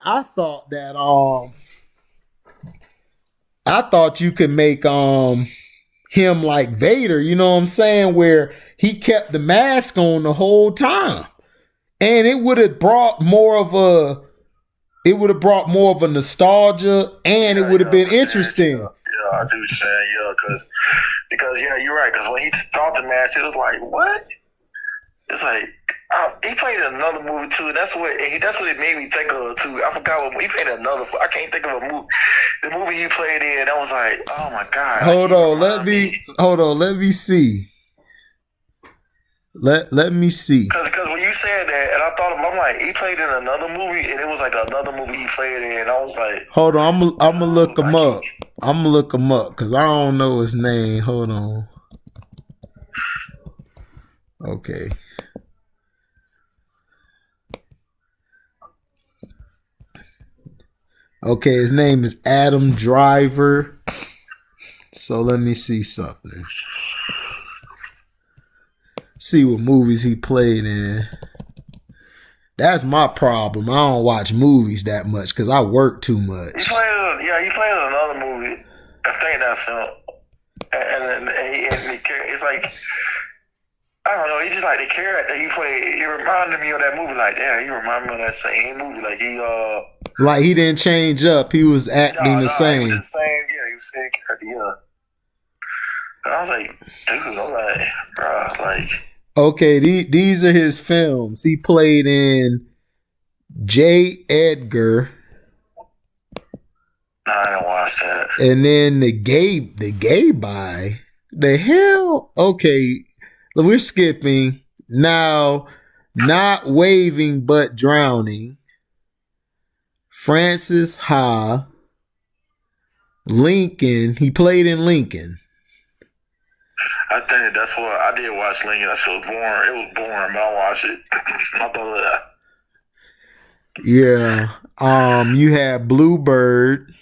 I thought that I thought you could make him like Vader, you know what I'm saying, where he kept the mask on the whole time. And it would have brought more of a nostalgia, and it would have been interesting. Yeah, I see what you're saying. Yeah, because yeah, you're right. Because when he thought the mask, it was like, what? It's like he played in another movie too. That's what it made me think of too. I forgot what he played in another. I can't think of a movie. The movie he played in, that was like, oh my god. Hold on, let me see. Let me see. Because when you said that, and I thought, I'm like, he played in another movie, and it was like another movie he played in. And I was like, hold on, I'm gonna look him up. I'm gonna look him up because I don't know his name. Hold on. Okay. Okay, his name is Adam Driver. So let me see something. See what movies he played in. That's my problem. I don't watch movies that much because I work too much. He played in another movie. I think that's him. And it's like, I don't know. He's just like the character he played. He reminded me of that movie. Like, yeah, he reminded me of that same movie. Like he didn't change up. He was acting the same. He was the same. Yeah, he was the same character. Yeah. And I was like, dude, I'm like, bro, like. Okay, these are his films. He played in J. Edgar. Nah, I didn't watch that. And then the gay by the hell. Okay, we're skipping now. Not waving but drowning. Francis Ha. Lincoln. He played in Lincoln. I think that's what I did watch Lincoln. That shit was boring. It was boring, but I watched it. I thought of that. Yeah. You had Bluebird.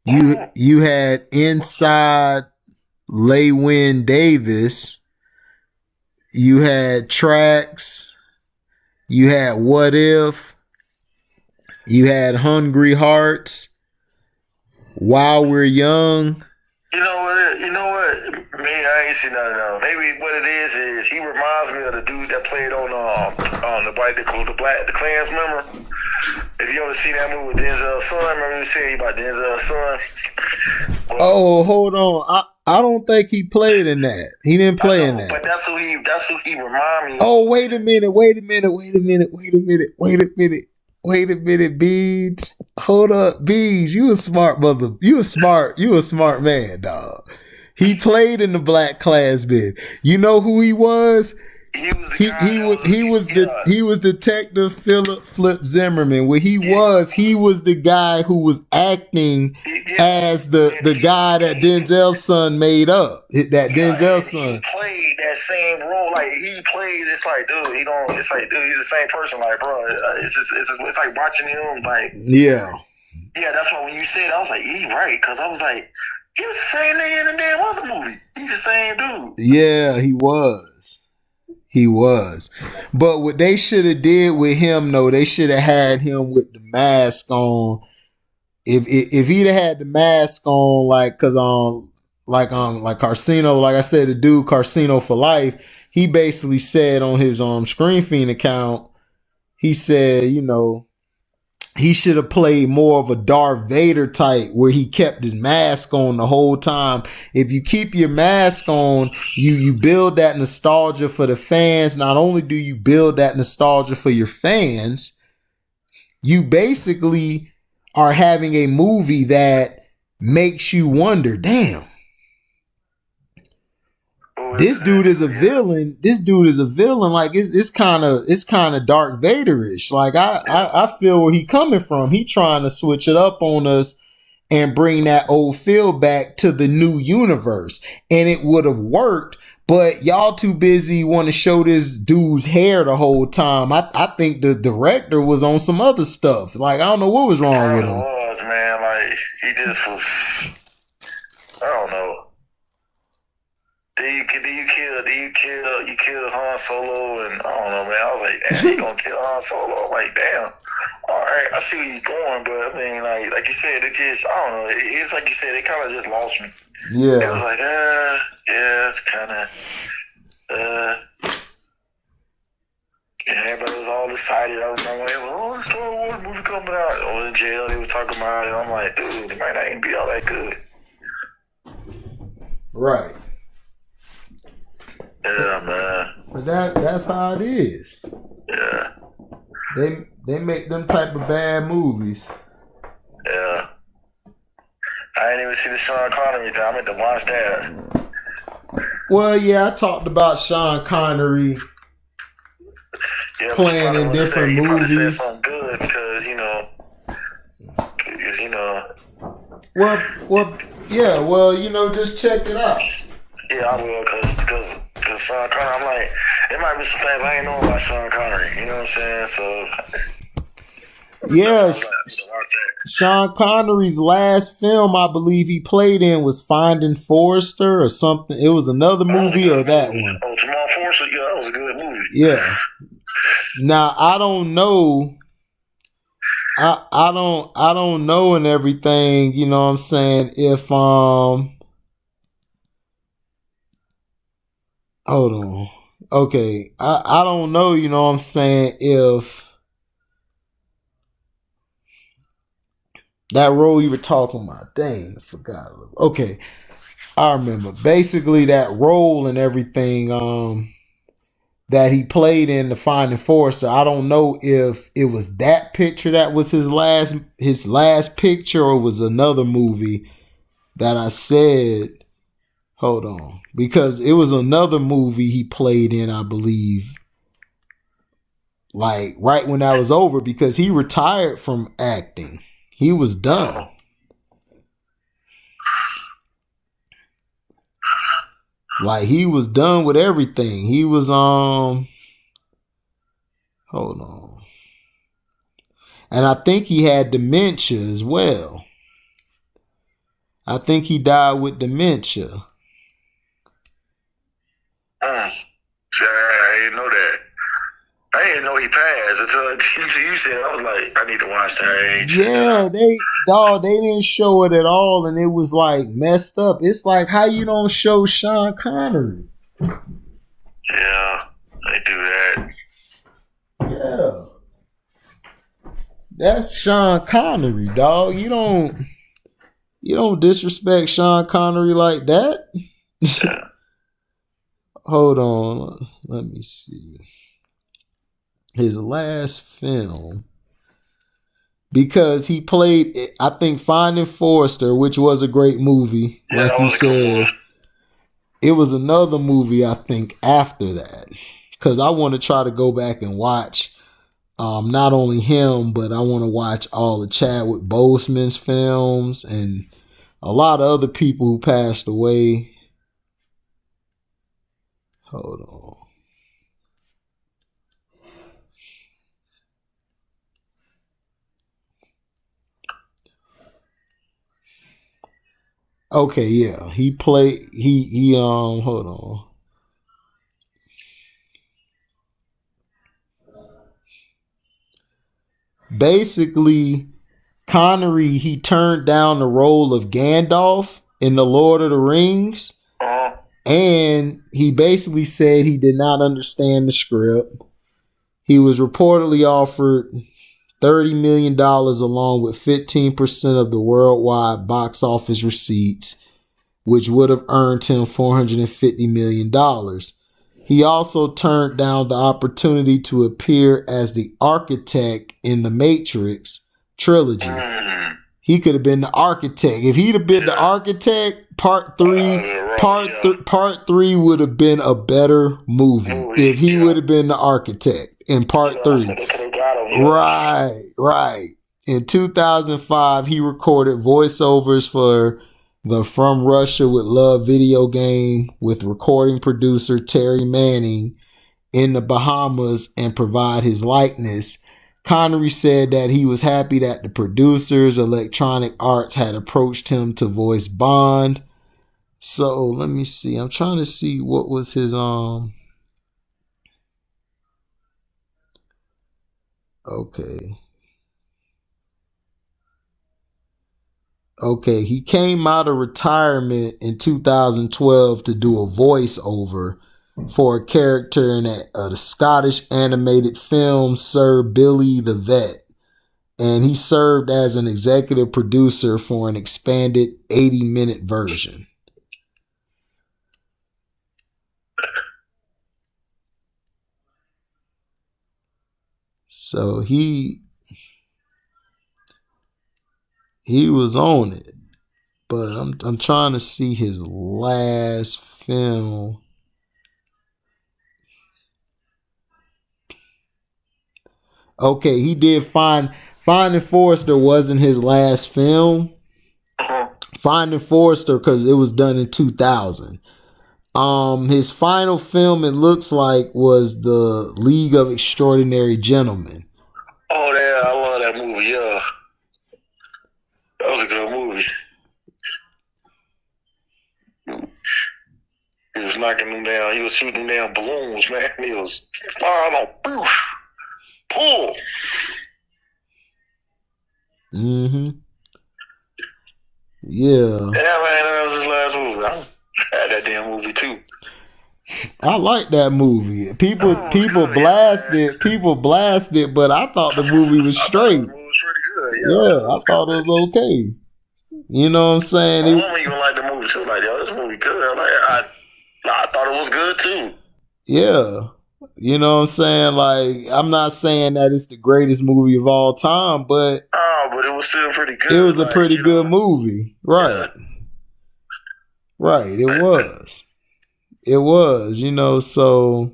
You had Inside Laywin Davis. You had Tracks. You had What If. You had Hungry Hearts. While We're Young. You know what? Man, I ain't seen none of them. Maybe what it is he reminds me of the dude that played on the Clans member. If you ever seen that movie with Denzel's son, remember you saying about Denzel's son? Oh, hold on. I don't think he played in that. He didn't play in that. But that's who he remind me of. Oh, wait a minute, Beads. Hold up, Beads. You a smart mother. You a smart man, dog. He played in the Black Klansman. You know who he was? He was Detective Philip Flip Zimmerman. What he was the guy who was acting as the guy that Denzel's son made up. That Denzel's son. He played that same role. Like he played. It's like, dude, it's like, dude, he's the same person. Like, bro, it's like watching him. Like, yeah. That's why when you said, I was like, he's right, because I was like, he was the same nigga in the damn other movie. He's the same dude. Yeah, he was. But what they should have did with him, though, they should have had him with the mask on. If he'd have had the mask on, like Carcino, like I said, the dude Carcino for life, he basically said on his Screen Fiend account, he said, he should have played more of a Darth Vader type where he kept his mask on the whole time. If you keep your mask on, you build that nostalgia for the fans. Not only do you build that nostalgia for your fans, you basically are having a movie that makes you wonder, damn, this dude is a villain. Like it's kind of Darth Vader-ish. Like I feel where he coming from. He trying to switch it up on us and bring that old feel back to the new universe. And it would have worked, but y'all too busy want to show this dude's hair the whole time. I think the director was on some other stuff. Like I don't know what was wrong with him. Was, man. Like he just was. I don't know. you kill Han Solo, and I don't know, man. I was like, damn, he gonna kill Han Solo. I'm like, damn. All right, I see where you're going, but I mean, like you said, it just, I don't know. It's like you said, it kind of just lost me. Yeah. It was like, yeah, it's kind of, yeah, everybody was all excited. I was like, oh, the Star Wars movie coming out. I was in jail. They were talking about it. I'm like, dude, it might not even be all that good. Right. Yeah, man. But that's how it is. Yeah. They make them type of bad movies. Yeah. I didn't even see the Sean Connery thing. I meant to watch that. Well, yeah, I talked about Sean Connery playing in different movies. You said something good because Well, yeah. Well, just check it out. Yeah, I will, cause Sean Connery. I'm like, there might be some things I ain't know about Sean Connery. You know what I'm saying? So. Yeah, Sean Connery's last film, I believe he played in, was Finding Forrester or something. It was another movie or that one. Oh, Jamal Forrester, yeah, that was a good movie. Yeah. Now I don't know. I don't know and everything. You know what I'm saying? If hold on. Okay, I don't know. You know what I'm saying? If that role you were talking about, dang, I forgot. Okay, I remember. Basically, that role and everything that he played in the Finding Forrester. I don't know if it was that picture that was his last picture, or was another movie that I said. Hold on, because it was another movie he played in, I believe. Like right when that was over, because he retired from acting. He was done. Like he was done with everything. He was hold on. And I think he had dementia as well. I think he died with dementia. See, I didn't know that. I didn't know he passed until you said. I was like, I need to watch that. Yeah, they didn't show it at all, and it was like messed up. It's like, how you don't show Sean Connery? Yeah, they do that. Yeah, that's Sean Connery, dog. You don't disrespect Sean Connery like that. Yeah. Hold on, let me see. His last film, because he played, I think, Finding Forrester, which was a great movie, yeah, like you said. It was another movie, I think, after that, because I want to try to go back and watch not only him, but I want to watch all the Chadwick Boseman's films and a lot of other people who passed away. Hold on. Okay, yeah. He hold on. Basically, Connery, he turned down the role of Gandalf in The Lord of the Rings. And he basically said he did not understand the script. He was reportedly offered $30 million along with 15% of the worldwide box office receipts, which would have earned him $450 million. He also turned down the opportunity to appear as the architect in the Matrix trilogy. He could have been the architect. If he'd have been the architect, part three would have been a better movie. If he would have been the architect in part 3. Right. In 2005, he recorded voiceovers for the From Russia with Love video game with recording producer Terry Manning in the Bahamas and provide his likeness. Connery said that he was happy that the producers, Electronic Arts, had approached him to voice Bond. So let me see. I'm trying to see what was his okay. Okay, he came out of retirement in 2012 to do a voiceover for a character in the Scottish animated film Sir Billy the Vet. And he served as an executive producer for an expanded 80-minute version. So he was on it. But I'm trying to see his last film. Okay, he did Finding Forrester wasn't his last film. Finding Forrester, because it was done in 2000. His final film, it looks like, was the League of Extraordinary Gentlemen. Oh yeah, I love that movie. Yeah, that was a good movie. He was knocking them down. He was shooting down balloons, man. He was firing on poof, pull. Mm-hmm. Yeah. Yeah, man, that was his last movie. I had that damn movie too. I like that movie. People blasted, but I thought the movie was straight. The movie was pretty good. Yeah, I thought it was okay. You know what I'm saying? My mom even liked the movie too. Like, yo, this movie good. I thought it was good too. Yeah. You know what I'm saying? Like, I'm not saying that it's the greatest movie of all time, but but it was still pretty good. It was a pretty good movie. Right. Yeah. Right. It was. It was, so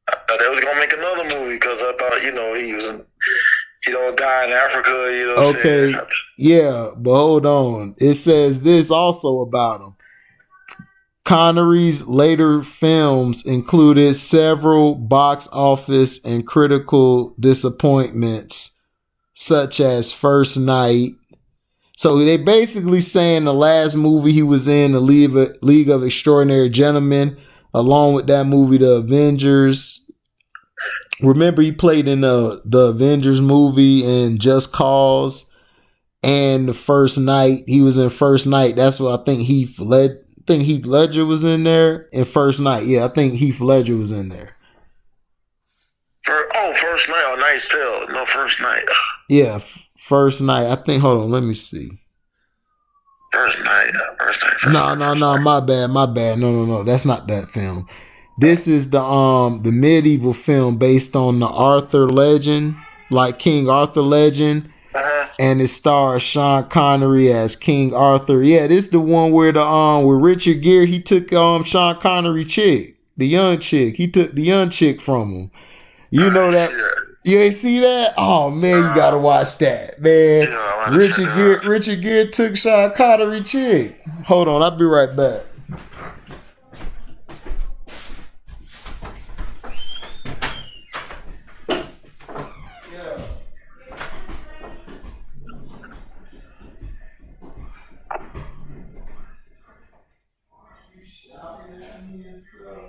I thought they was gonna make another movie because I thought, he was die in Africa, Okay. Yeah, but hold on. It says this also about him. Connery's later films included several box office and critical disappointments, such as First Night. So they basically saying the last movie he was in, the League of Extraordinary Gentlemen, along with that movie, The Avengers. Remember, he played in the Avengers movie and Just Cause, and the First Night. He was in First Night. That's what I think Heath Ledger was in there in First Night. Yeah, I think Heath Ledger was in there. First Night or Night's Tale. No, First Night. Yeah, First Night. I think, hold on, let me see. First Night. No, my bad. No, that's not that film. This is the medieval film based on the Arthur legend, like King Arthur legend. And it stars Sean Connery as King Arthur. Yeah, this is the one where with Richard Gere, he took Sean Connery chick, the young chick. He took the young chick from him. You know that? You ain't see that? Oh man, you gotta watch that, man. Yeah, Richard Gere took Sean Connery chick. Hold on, I'll be right back.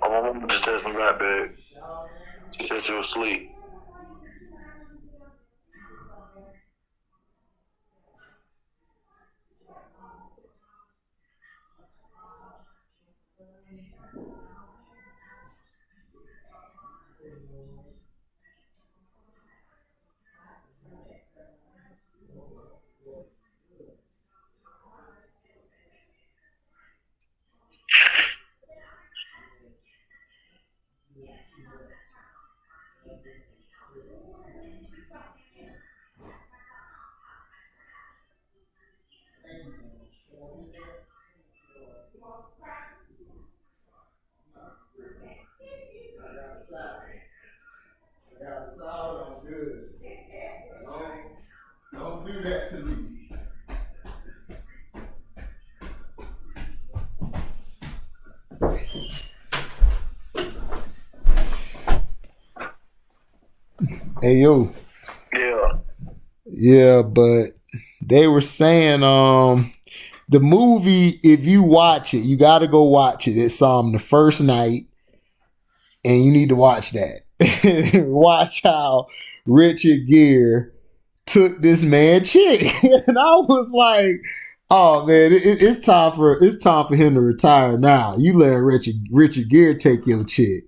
My mom just texted me right back. She said she was asleep. I got solid, I'm good. Don't do that to me. Hey yo. Yeah. Yeah, but they were saying The movie, if you watch it, you got to go watch it. It's the first night, and you need to watch that. Watch how Richard Gere took this man chick, and I was like, "Oh man, it's time for him to retire now. You let Richard Gere take your chick."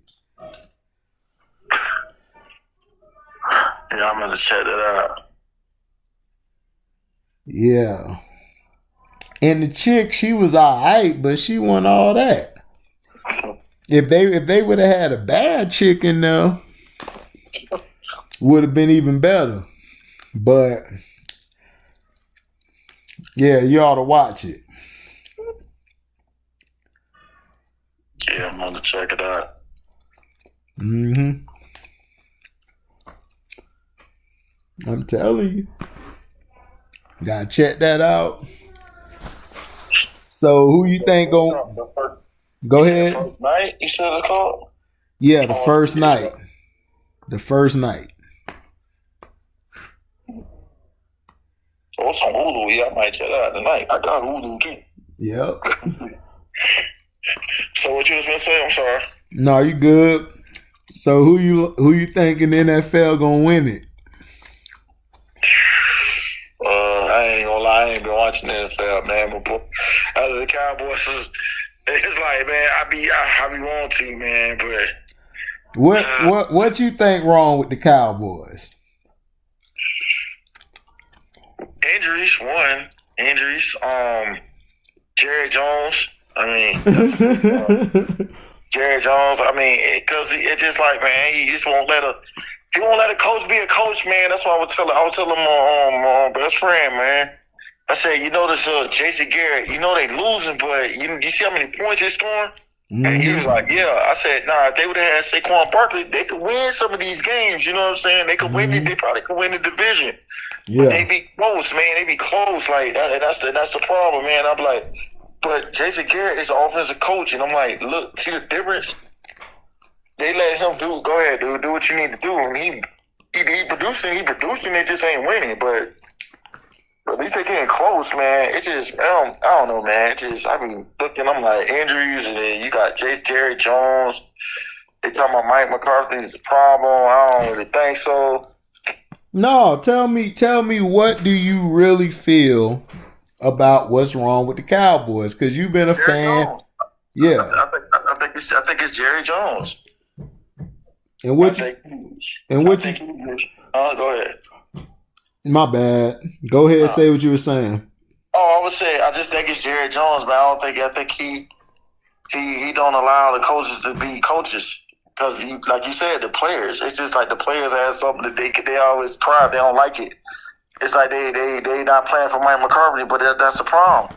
Yeah, I'm gonna check that out. Yeah. And the chick, she was all right, but she wasn't all that. If they would have had a bad chick in there, would have been even better. But yeah, you ought to watch it. Yeah, I'm gonna check it out. Mm-hmm. I'm telling you. Gotta check that out. So who you think go ahead? First night, you said it's called? Yeah, the first night. The first night. So it's on Hulu. Yeah, I might check that out tonight. I got Hulu too. Yep. So what you was gonna say? I'm sorry. No, you good. So who you think in the NFL gonna win it? I ain't gonna lie, I ain't been watching the NFL, man. But as the Cowboys, it's like, man, I be want to, man, but What you think wrong with the Cowboys? Injuries. Jerry Jones. I mean, Jerry Jones. I mean, because it's just like, man, he just won't let a coach be a coach, man. That's what I was telling my best friend, man. I said, you know this Jason Garrett, you know they losing, but you see how many points they're scoring? Mm-hmm. And he was like, yeah. I said, nah, if they would have had Saquon Barkley, they could win some of these games. You know what I'm saying? They could win it. They probably could win the division. Yeah. But they be close, man. They be close. Like that, that's the problem, man. I'm like, but Jason Garrett is an offensive coach, and I'm like, look, see the difference? They let him go ahead, dude, do what you need to do, and he producing, they just ain't winning, but at least they getting close, man. It just, I don't know, man. It just, I be looking, I'm like, injuries, and then you got Jerry Jones. They talking about Mike McCarthy's a problem. I don't really think so. No, tell me, what do you really feel about what's wrong with the Cowboys? Because you've been a Jerry fan. Jones. Yeah. I think it's Jerry Jones. And what? Go ahead. My bad. Go ahead. Say what you were saying. Oh, I would say I just think it's Jerry Jones, but I think he don't allow the coaches to be coaches because, like you said, the players. It's just like the players have something that they always cry. They don't like it. It's like they not playing for Mike McCarthy, but that's the problem.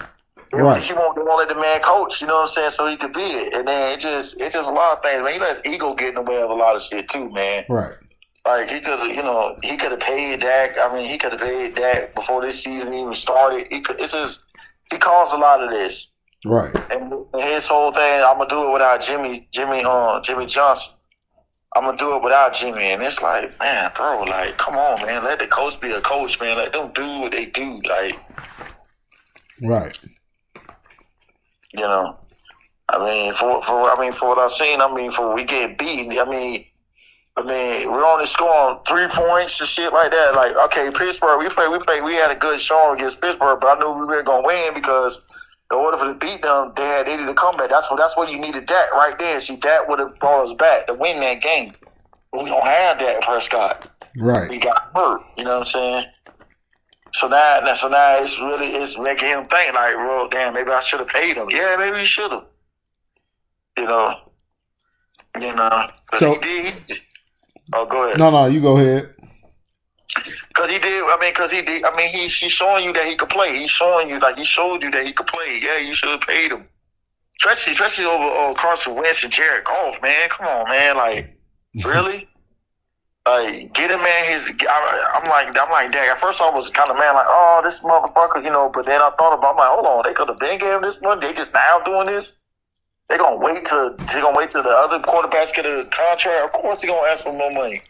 Right. They won't let the man coach, you know what I'm saying, so he could be it. And then it's just a lot of things, man. He lets ego get in the way of a lot of shit too, man. Right. Like he could have paid Dak. I mean, he could have paid Dak before this season even started. He caused a lot of this. Right. And his whole thing, I'm gonna do it without Jimmy Johnson. I'm gonna do it without Jimmy, and it's like, man, bro, like, come on, man, let the coach be a coach, man. Let them do what they do, like. Right. You know, I mean, for what I've seen, for we get beaten, I mean, we're only scoring 3 points and shit like that. Like, okay, Pittsburgh, we had a good showing against Pittsburgh, but I knew we weren't gonna win because in order for to beat them, they needed to come back. That's what you needed Dak right there. See, Dak would have brought us back to win that game. But we don't have Dak Prescott. Right. We got hurt. You know what I'm saying? So now it's making him think like, well, damn, maybe I should have paid him. Yeah, maybe you should have. You know. Because he did. Oh, go ahead. No, you go ahead. Because he did. He's showing you that he could play. He's showing you, like, he showed you that he could play. Yeah, you should have paid him. Especially over Carson Wentz and Jared Goff, man. Come on, man. Like, really? Like, get him, man. I'm like, Dak. At first, I was kind of like, oh, this motherfucker, you know. But then I thought about, I'm like, hold on, they could have been giving him this money. They just now doing this. They're gonna wait till the other quarterbacks get a contract. Of course, they're gonna ask for more money.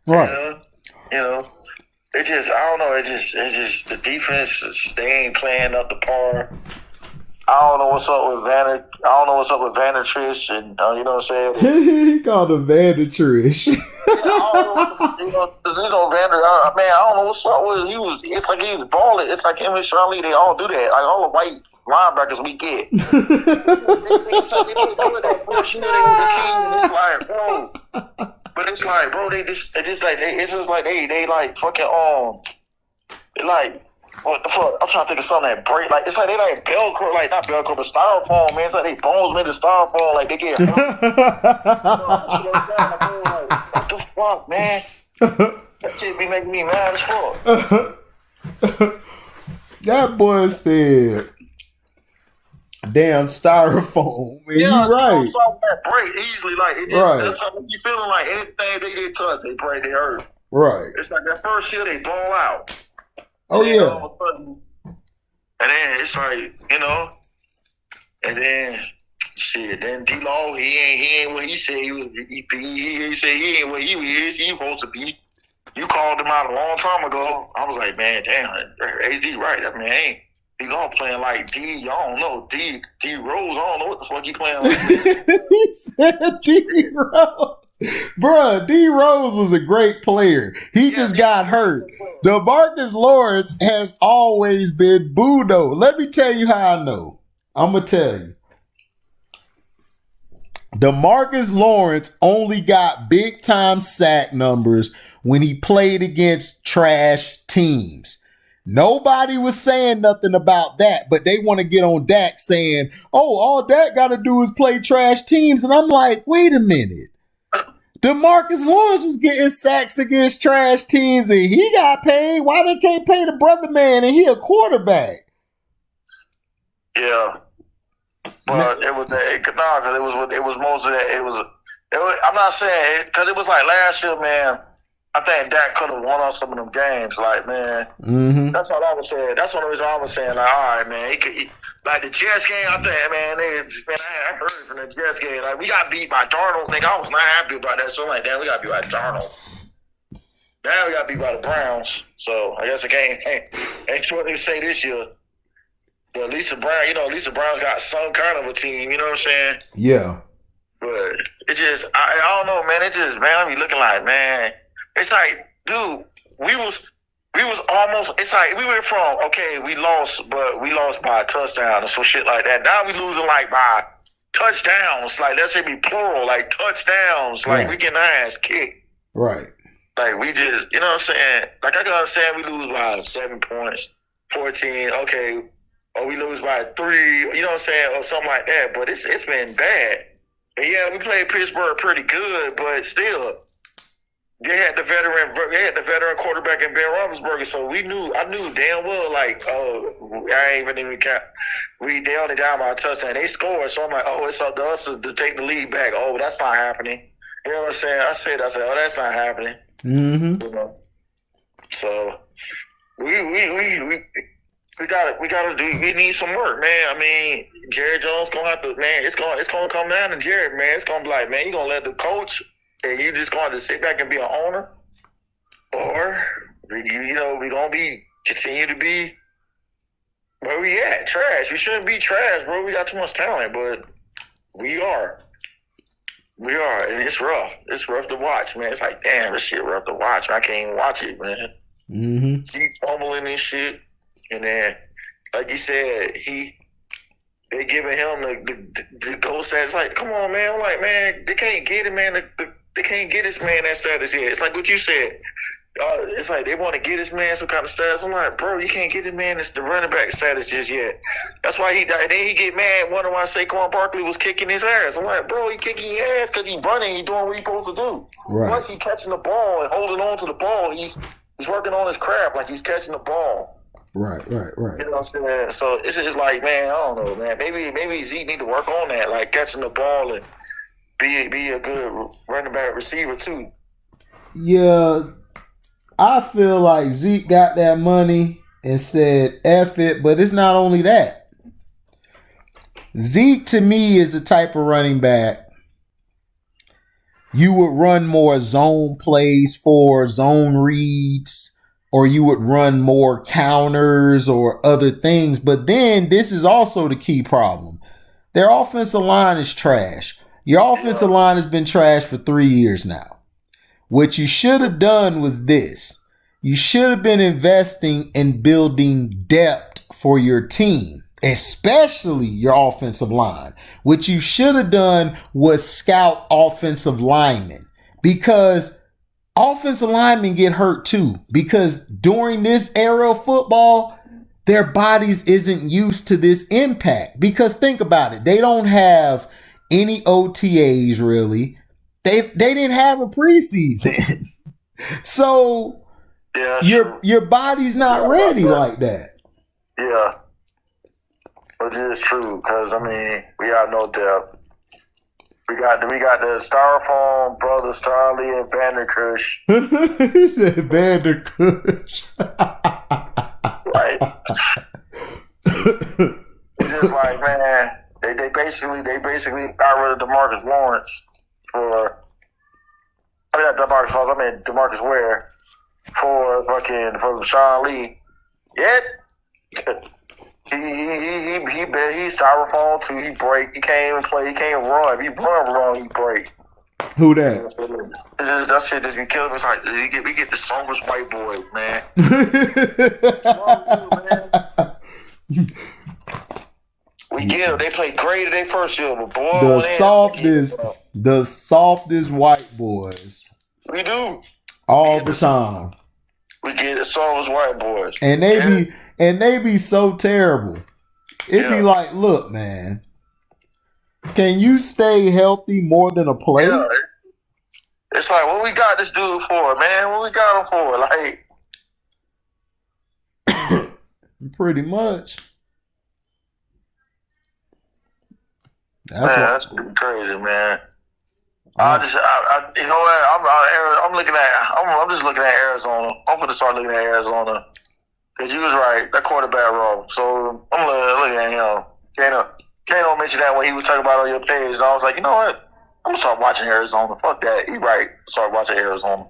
Right. You know. It just, I don't know. It just the defense, they ain't playing up to par. I don't know what's up with Vandertrish, and you know what I'm saying. He called him Vandertrish. Vander. Man, I don't know what's up with him. It's like he was balling. It's like him and Charlie. They all do that. Like all the white linebackers we get. It's like they don't do that bullshit in the team. And it's like, bro. But it's like, bro, it's just like they like fucking they like. What the fuck? I'm trying to think of something that break. Like it's like they like Velcro, like not Velcro, but styrofoam, man. It's like they bones made of styrofoam. Like they get. What the fuck, man? That shit be making me mad as fuck. That boy said, "Damn styrofoam." Man, you right. Something that break easily. Like it just that's how you feeling. Like anything they get touched, they break, they hurt. Right. It's like that first shit they ball out. Oh and yeah. And then it's like, and then shit. Then D-Law, he ain't what he said he was. He said he ain't what he is. He supposed to be. You called him out a long time ago. I was like, man, damn, AD right. That man ain't. D-Law playing like D. Y'all don't know D Rose. I don't know what the fuck he playing like. He said D Rose. Bruh, D Rose was a great player. He just got hurt. DeMarcus Lawrence has always been boo though. Let me tell you how I know. I'm gonna tell you. DeMarcus Lawrence only got big time sack numbers when he played against trash teams. Nobody was saying nothing about that, but they want to get on Dak saying, "Oh, all Dak got to do is play trash teams." And I'm like, wait a minute. DeMarcus Lawrence was getting sacks against trash teams and he got paid. Why they can't pay the brother man and he a quarterback? Yeah. But it was because it was most of that. It was I'm not saying it because it was like last year, man. I think Dak could have won on some of them games. Like, man, that's all I was saying. That's one of the reasons I was saying. Like, all right, man, like the Jets game. I think, man, I heard it from the Jets game. Like, we got beat by Darnold. Like, I was not happy about that. So I'm like, damn, we got beat by Darnold. Now we got beat by the Browns. So I guess ain't what they say this year. But Lisa Brown's got some kind of a team. You know what I'm saying? Yeah. But it just, I don't know, man. It just, man, I be looking like, man. It's like, dude, we was almost. It's like we went from we lost by a touchdown or some shit like that. Now we losing like by touchdowns. Like that should be plural, like touchdowns. Like we getting our ass kicked. Right. Like we just, you know what I'm saying? Like I can understand we lose by 7 points, 14. Okay, or we lose by 3. You know what I'm saying, or something like that. But it's been bad. And yeah, we played Pittsburgh pretty good, but still. They had the veteran quarterback in Ben Roethlisberger, so I knew damn well, like, I ain't even count. They only down by a touchdown. They scored, so I'm like, it's up to us to take the lead back. Oh, that's not happening. You know what I'm saying? I said, that's not happening. Mm-hmm. You know? So we gotta do. We need some work, man. I mean, Jerry Jones gonna have to, man. It's gonna come down to Jerry, man. It's gonna be like, man, you gonna let the coach. And you just going to sit back and be an owner, or we gonna continue to be where we at, trash. We shouldn't be trash, bro. We got too much talent, but we are, and it's rough. It's rough to watch, man. It's like, damn, this shit rough to watch. I can't even watch it, man. Mm-hmm. See fumbling and shit, and then like you said, they giving him the goal stats. Like, come on, man. I'm like, man, they can't get it, man. They can't get this man that status yet. It's like what you said. It's like they want to get this man some kind of status. I'm like, bro, you can't get this man the running back status just yet. That's why then he get mad wondering why Saquon Barkley was kicking his ass. I'm like, bro, he kicking your ass because he running. He doing what he supposed to do. Right. Once he catching the ball and holding on to the ball, he's working on his craft like he's catching the ball. Right. You know what I'm saying? So it's just like, man, I don't know, man. Maybe Zeke need to work on that, like catching the ball and be a good running back receiver too. Yeah, I feel like Zeke got that money and said F it, but it's not only that. Zeke to me is the type of running back you would run more zone plays for, zone reads, or you would run more counters or other things. But then this is also the key problem. Their offensive line is trash. Your offensive line has been trash for 3 years now. What you should have done was this. You should have been investing in building depth for your team, especially your offensive line. What you should have done was scout offensive linemen, because offensive linemen get hurt too, because during this era of football, their bodies isn't used to this impact. Because think about it, they don't have any OTAs really. They didn't have a preseason. So your body's not ready like that. Yeah. Which is true, because I mean, we got no depth. We got the Styrofoam brothers, Starley and Vanderkush. Vanderkush. Right. It's just like, man, they basically got rid of DeMarcus Lawrence for not DeMarcus Lawrence, I mean DeMarcus Ware for Sean Lee. Yet he styrofoam too. He break. He can't even play. He can't run. If he run wrong, he break. Who that? That shit just be killing me. It's like we get the softest white boy, man. We get them. They play great in their first year, but boy, the softest white boys. We do all the time. We get the softest white boys, and they be so terrible. It be like, look, man, can you stay healthy more than a play? Yeah. It's like, what we got this dude for, man? What we got him for? Like, pretty much. That's crazy, man. You know what? I'm just looking at Arizona. I'm gonna start looking at Arizona. Cause you was right, that quarterback wrong. So I'm looking at him. Kano mentioned that when he was talking about on your page, and I was like, you know what? I'm gonna start watching Arizona. Fuck that. He right. Start watching Arizona.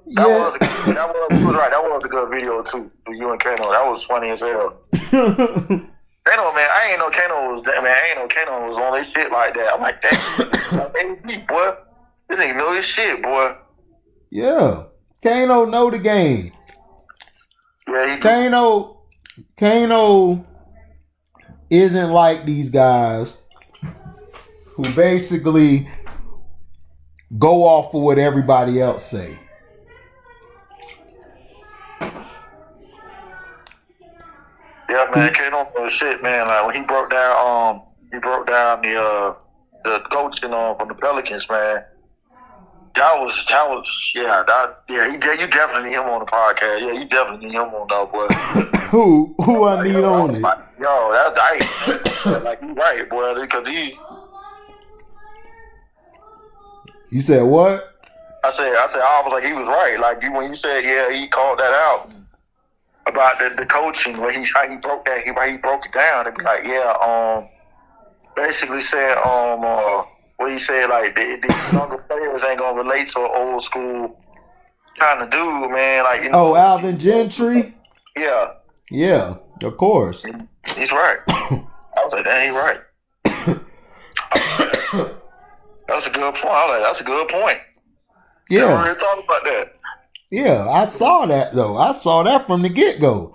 He was right. That was a good video too. You and Kano. That was funny as hell. Kano, man, I ain't know Kano was on this shit like that. I'm like, that baby boy. This nigga know his shit, boy. Yeah. Kano know the game. Yeah, he Kano isn't like these guys who basically go off of what everybody else say. Yeah, man, Kano knows shit, man. Like when he broke down the coaching from the Pelicans, man. You definitely need him on the podcast. Yeah, you definitely need him on that, boy. Who I need on it? Like, like you right, boy, because he's. You said what? I was like, he was right. Like when you said, yeah, he called that out about the coaching, where how he broke it down. It'd be like, basically said, what he said, like these younger players ain't gonna relate to an old school kind of dude, man. Like, you know. Oh, Alvin Gentry. Yeah. Yeah, of course. He's right. I was like, dang, he's right. That's a good point. I was like, that's a good point. Yeah. I never really thought about that. Yeah, I saw that though. I saw that from the get-go.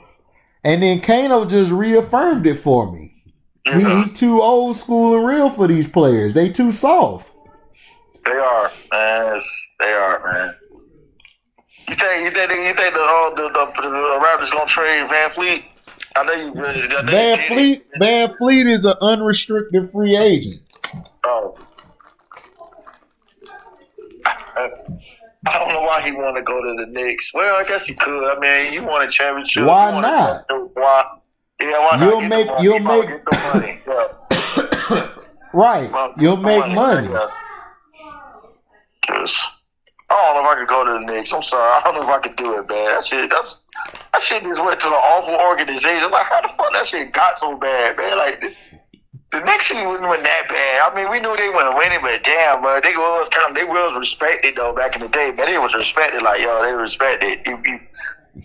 And then Kano just reaffirmed it for me. Yeah. He too old school and real for these players. They too soft. They are, man. They are, man. You think the Raptors gonna trade Van Fleet? I know you really. Van Fleet is an unrestricted free agent. Oh. I don't know why he want to go to the Knicks. Well, I guess he could. I mean, you want a championship. Why not? Why? Yeah, why not? You'll make the money. Yeah. Right. You'll make money. Cause I don't know if I could go to the Knicks. I'm sorry. I don't know if I could do it, man. That shit just went to an awful organization. Like, how the fuck that shit got so bad, man? Like, the Knicks shit wasn't that bad. I mean, we knew they wouldn't win it, but damn, bro, they was respected though back in the day. Man, they was respected. Like, yo, they respected.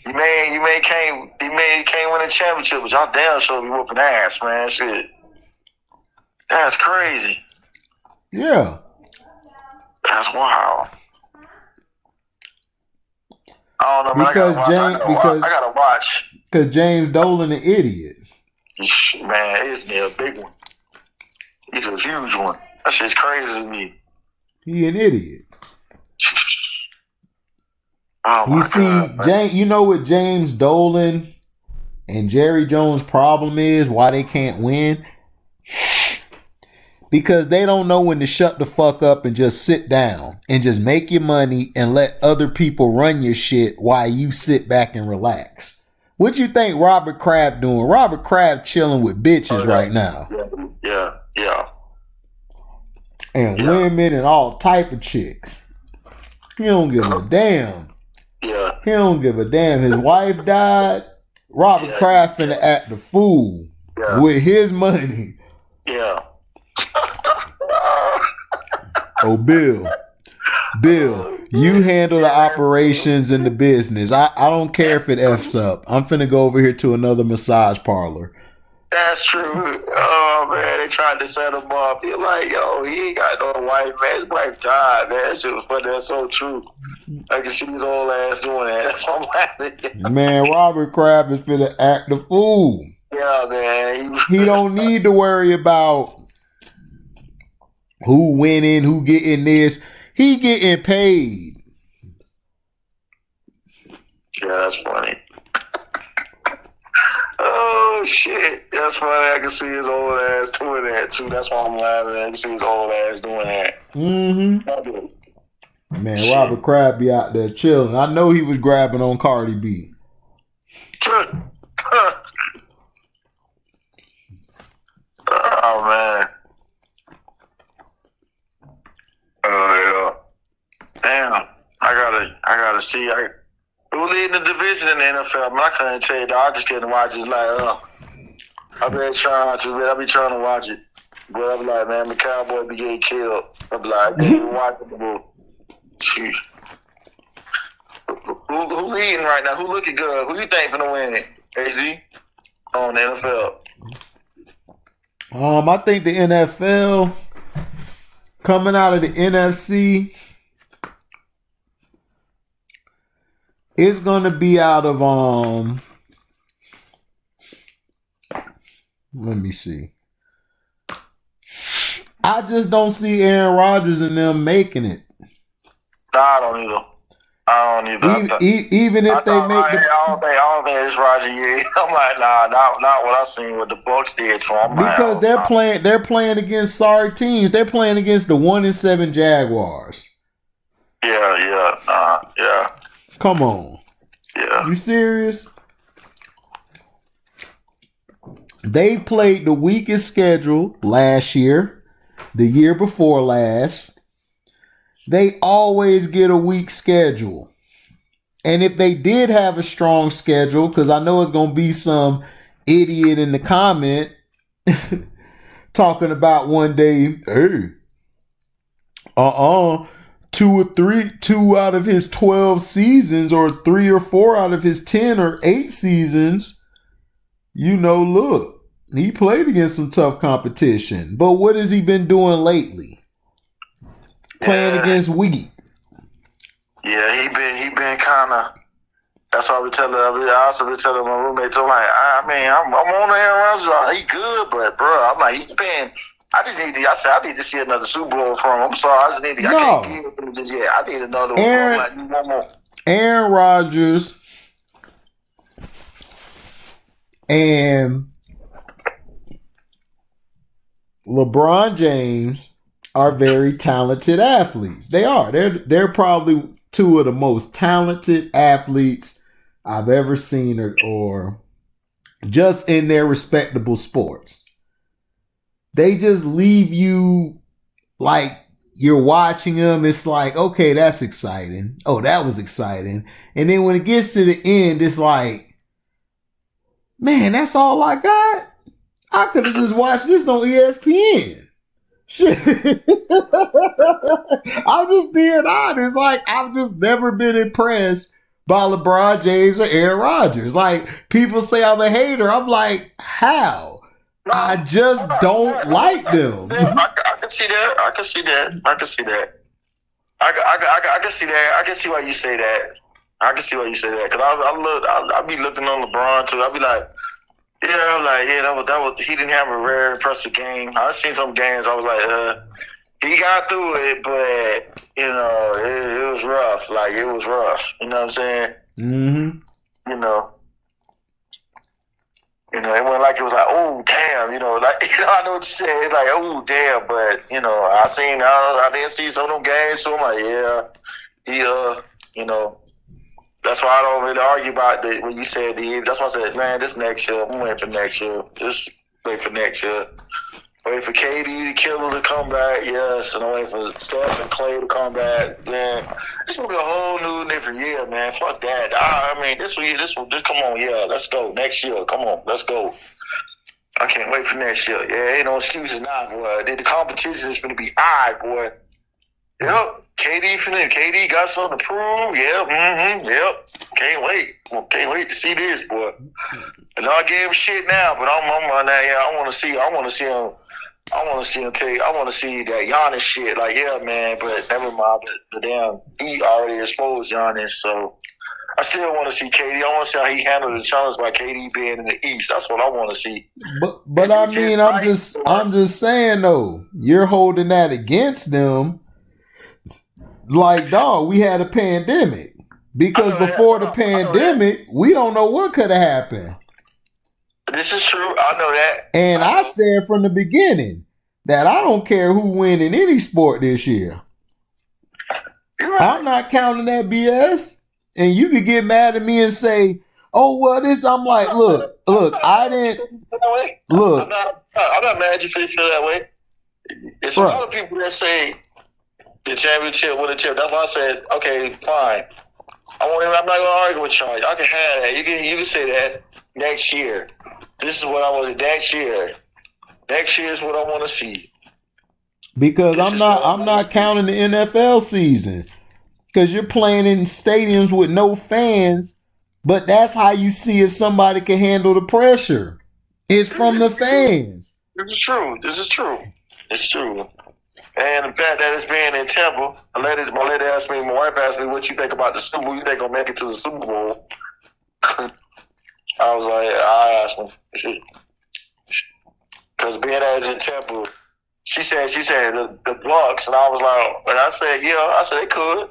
can't win a championship, but y'all damn sure be whooping ass, man. Shit. That's crazy. Yeah. That's wild. I don't know, man. I gotta watch. Because James Dolan an idiot. Man, it's a big one. He's a huge one. That shit's crazy to me. He an idiot. Oh my God, James, you know what James Dolan and Jerry Jones' problem is? Why they can't win? Because they don't know when to shut the fuck up and just sit down and just make your money and let other people run your shit while you sit back and relax. What you think Robert Kraft doing? Robert Kraft chilling with bitches right now. Yeah. And women and all type of chicks. He don't give a damn. Yeah. He don't give a damn. His wife died. Robert Kraft finna act the fool with his money. Yeah. Oh, Bill, you handle the operations and the business. I don't care if it F's up. I'm finna go over here to another massage parlor. That's true. Oh, man, they tried to set him up. You're like, yo, he ain't got no wife, man. His wife died, man. That shit was funny. That's so true. I can see his old ass doing that. That's what I'm laughing. Man, Robert Kraft is finna act the fool. Yeah, man. He don't need to worry about who winning, who getting this. He getting paid. Yeah, that's funny. Oh, shit. That's funny. I can see his old ass doing that, too. That's why I'm laughing. I can see his old ass doing that. Mm-hmm. Man, shit. Robert Kraft be out there chilling. I know he was grabbing on Cardi B. Oh, man. Oh, yeah. Damn. I gotta see. Who leading the division in the NFL? Man, I couldn't tell you, dog. I just couldn't watch it. Like, I be trying to, man. I be trying to watch it. But I be like, man, the Cowboy be getting killed. I be like, I can't even watch it. Jeez. Who leading right now? Who looking good? Who you think finna win it? AZ? On the NFL. I think the NFL coming out of the NFC is gonna be out of let me see. I just don't see Aaron Rodgers and them making it. No, I don't either. Even if they make I don't think it's Roger yet. I'm like, nah, not what I seen what the Bucks did. So I'm because like, they're playing against sorry teams. They're playing against the 1-7 Jaguars. Yeah. Come on. Yeah. You serious? They played the weakest schedule last year, the year before last. They always get a weak schedule. And if they did have a strong schedule, because I know it's going to be some idiot in the comment talking about one day, hey, 2 out of his 12 seasons, or 3 or 4 out of his 10 or 8 seasons, look, he played against some tough competition. But what has he been doing lately? Playing against weak. Yeah, he been kind of. That's why I also been telling my roommate, I'm like, I'm on Aaron Rodgers. He good, but bro, I'm like, I need to see another Super Bowl from him. I'm sorry, I can't give him just yet. I need another one. I'm like, one more. Aaron Rodgers and LeBron James are very talented athletes. They are. They're probably 2 of the most talented athletes I've ever seen, or just in their respectable sports. They just leave you like you're watching them. It's like, okay, that's exciting. Oh, that was exciting. And then when it gets to the end, it's like, man, that's all I got? I could have just watched this on ESPN. Shit. I'm just being honest. Like, I've just never been impressed by LeBron James or Aaron Rodgers. Like, people say I'm a hater. I'm like, how? No, I just don't like them. Yeah, I can see that. I can see that. I can see that. I can see that. I can see why you say that. I can see why you say that. Cause I be looking on LeBron too. I be like, yeah, I'm like, yeah, that was. He didn't have a very impressive game. I've seen some games. I was like, he got through it, but you know, it was rough. Like it was rough. You know what I'm saying? Mm-hmm. You know, it wasn't like it was like, oh damn, like I know what you said, like oh damn, but I didn't see some of them games, so I'm like, yeah, that's why I don't really argue about that when you said that's why I said, man, this next year, I'm waiting for next year. Just wait for next year. Wait for KD, the killer, to come back, yes, and I'm waiting for Steph and Clay to come back, man. This will be a whole new different year, man. Fuck that. I mean, this come on, yeah, let's go. Next year, come on, let's go. I can't wait for next year. Yeah, ain't no excuses now, boy. The competition is going to be high, boy. Yep, KD got something to prove. Yep. Can't wait to see this, boy. And I gave him shit now, but I'm on that. Yeah, I want to see him. I want to see him take. I want to see that Giannis shit. Like, yeah, man, but never mind. But damn, he already exposed Giannis, so I still want to see KD. I want to see how he handled the challenge by KD being in the East. That's what I want to see. But I mean, I'm just saying though, you're holding that against them. Like, dog, we had a pandemic. Because before the pandemic, we don't know what could have happened. This is true. I know that. And I said from the beginning that I don't care who win in any sport this year. Right. I'm not counting that BS. And you could get mad at me and say, oh, well, this, I'm like, look, I didn't, look. I'm not mad you feel that way. It's a lot of people that say, the championship with a chip. That's why I said, okay, fine. I'm not gonna argue with y'all. Y'all can have that. You can say that next year. This is what I want next year. Next year is what I want to see. Because I'm not counting the NFL season. Because you're playing in stadiums with no fans, but that's how you see if somebody can handle the pressure. It's from the fans. This is true. It's true. And the fact that it's being in Tampa, my wife asked me, what you think about the Super Bowl? You think I'll make it to the Super Bowl? I was like, I asked him. Because being that it's in Tampa, she said the Bucks, and I was like, and I said, yeah, I said they could.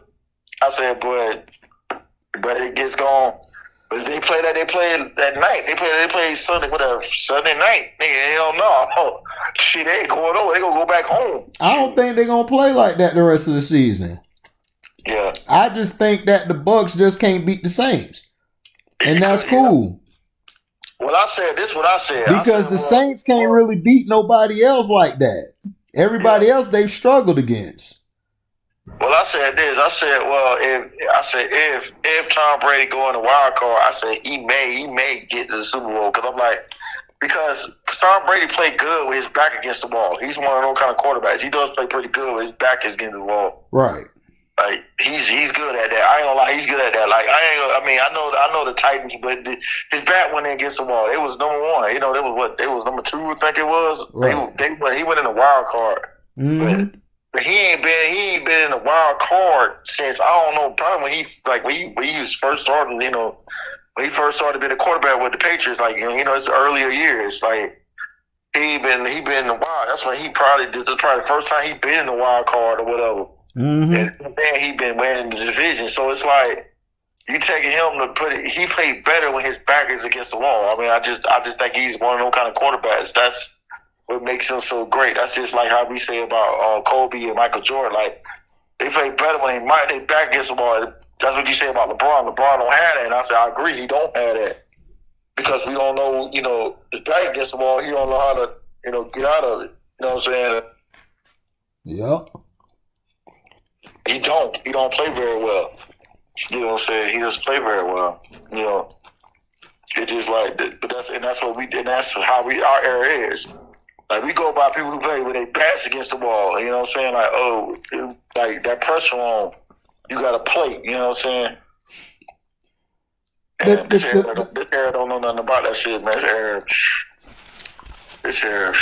I said, but it gets gone. But if they play that night. They play Sunday night. Nigga, hell no. Shit, they ain't going over. They gonna go back home. I don't think they're gonna play like that the rest of the season. Yeah. I just think that the Bucks just can't beat the Saints. And that's cool. Well, I said this. What I said because the Saints can't really beat nobody else like that. Everybody else they've struggled against. Well, I said this. I said, well, if Tom Brady go in the wild card, I said he may get to the Super Bowl because Tom Brady played good with his back against the wall. He's one of those kind of quarterbacks. He does play pretty good with his back against the wall. Right. Like he's good at that. I ain't gonna lie, he's good at that. Like I know the Titans, but his back went in against the wall. It was number one. They was number two. I think it was. Right. He went in the wild card. Mm-hmm. But he ain't been in the wild card since I don't know. Probably when he was first starting. When he first started being a quarterback with the Patriots. Like it's earlier years. Like he been in the wild. That's when this is probably the first time he been in the wild card or whatever. Mm-hmm. And then he been winning the division. So it's like you taking him to put it. He played better when his back is against the wall. I mean, I just think he's one of those kind of quarterbacks. That's what makes him so great. That's just like how we say about Kobe and Michael Jordan. Like they play better when they back against the wall. That's what you say about LeBron. LeBron don't have that. And I said I agree. He don't have that because we don't know. His back against the wall. He don't know how to get out of it. You know what I'm saying? Yep. He don't play very well. You know what I'm saying? He doesn't play very well. It's just like, but that's how our era is. Like we go by people who play with their backs against the wall. You know what I'm saying? Like, like that pressure on, you got to play. You know what I'm saying? man. This era don't know nothing about that shit, man. This era,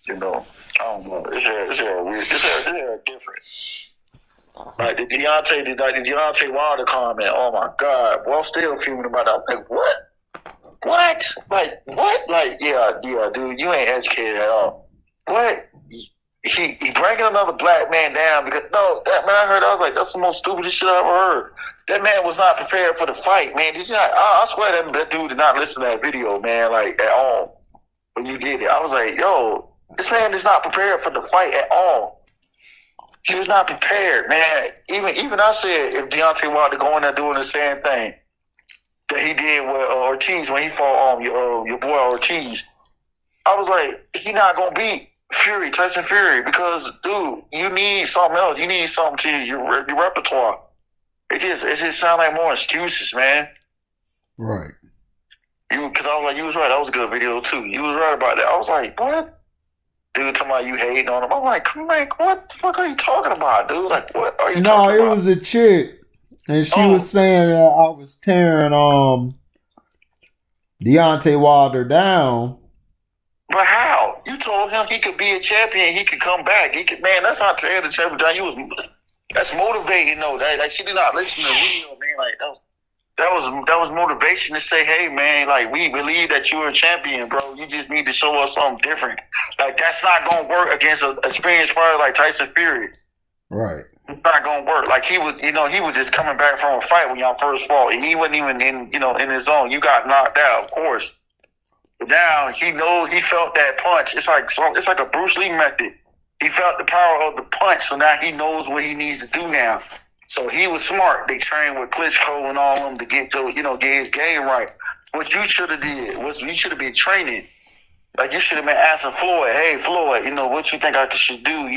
you know, I don't know. This era weird. This era different. Like the Deontay Wilder comment. Oh my God, well, I'm still fuming about that. Like what? What? Like what? Like yeah, dude, you ain't educated at all. What? He breaking another black man down because that man I was like, that's the most stupidest shit I ever heard. That man was not prepared for the fight, man. Did you not? I swear that dude did not listen to that video, man, like at all. When you did it, I was like, yo, this man is not prepared for the fight at all. He was not prepared, man. Even I said if Deontay Wilder going there doing the same thing that he did with Ortiz when he fought your boy Ortiz, I was like, he not gonna beat Tyson Fury, because dude, you need something else. You need something to your repertoire. It just sound like more excuses, man. Right. Because I was like, you was right. That was a good video too. You was right about that. I was like, what? Dude, talking about you hating on him. I'm like, what the fuck are you talking about, dude? Like, what are you talking about? No, it was a chick, and she was saying that I was tearing Deontay Wilder down. But how? You told him he could be a champion. He could come back. Man, that's not tearing the champion down. That's motivating though. Like she did not listen to the video, man. Like that was motivation to say, hey man, like we believe that you're a champion, bro. You just need to show us something different. Like that's not gonna work against an experienced fighter like Tyson Fury. Right. It's not gonna work. Like he was just coming back from a fight when y'all first fought, and he wasn't even in his zone. You got knocked out, of course. But now he felt that punch. It's like a Bruce Lee method. He felt the power of the punch, so now he knows what he needs to do now. So he was smart. They trained with Klitschko and all of them to get his game right. What you should have did was you should have been training. Like you should have been asking Floyd, hey Floyd, what you think I should do,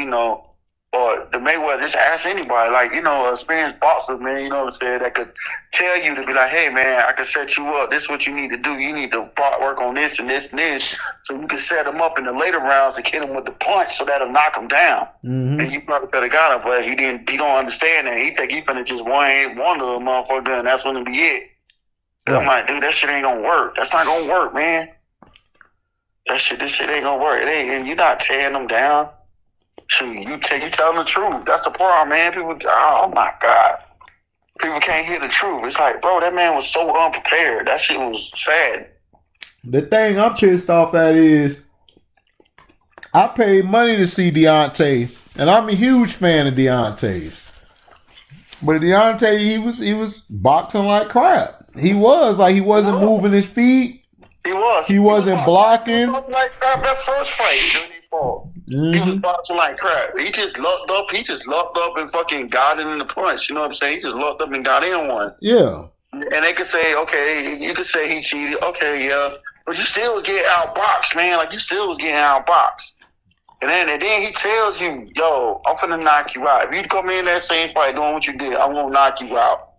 or the Mayweather, just ask anybody, like, experienced boxer, man, you know what I'm saying, that could tell you to be like, hey, man, I can set you up. This is what you need to do. You need to work on this and this and this, so you can set him up in the later rounds to hit him with the punch, so that'll knock him down. Mm-hmm. And you probably could have got him, but he don't understand that. He think he finna just one of them motherfucker, and that's gonna be it. Right. I'm like, dude, that shit ain't gonna work. That's not gonna work, man. This shit ain't gonna work. And you're not tearing them down. Shoot, you telling the truth. That's the problem, man. People, oh my God, people can't hear the truth. It's like, bro, that man was so unprepared. That shit was sad. The thing I'm pissed off at is I paid money to see Deontay, and I'm a huge fan of Deontay's. But Deontay, he was boxing like crap. He wasn't moving his feet. He wasn't blocking. Like crap that first fight. Mm-hmm. He was boxing like crap. He just lucked up and fucking got it in the punch. You know what I'm saying? He just lucked up and got in one. Yeah. And they could say, okay, you could say he cheated. Okay, yeah. But you still was getting outboxed, man. Like you still was getting outboxed. And then he tells you, yo, I'm finna knock you out. If you come in that same fight doing what you did, I'm gonna knock you out.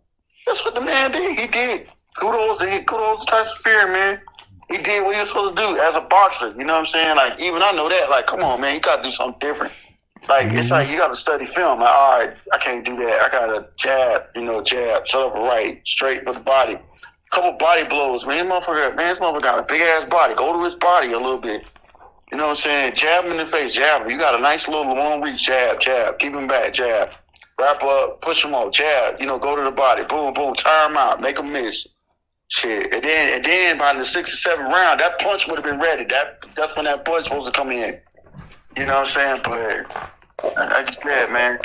That's what the man did. He did. Kudos to Tyson Fury, man. He did what he was supposed to do as a boxer. You know what I'm saying? Like, even I know that. Like, come on, man. You got to do something different. Like, It's like you got to study film. Like, all right, I can't do that. I got to jab, set up right, straight for the body. Couple body blows, man. This motherfucker got a big-ass body. Go to his body a little bit. You know what I'm saying? Jab him in the face, jab him. You got a nice little long reach, jab. Keep him back, jab. Wrap up, push him off, jab. Go to the body. Boom, boom. Tire him out. Make him miss. Shit, and then by the 6th or 7th round, that punch would have been ready. That's when that punch supposed to come in. You know what I'm saying? But I just said, man,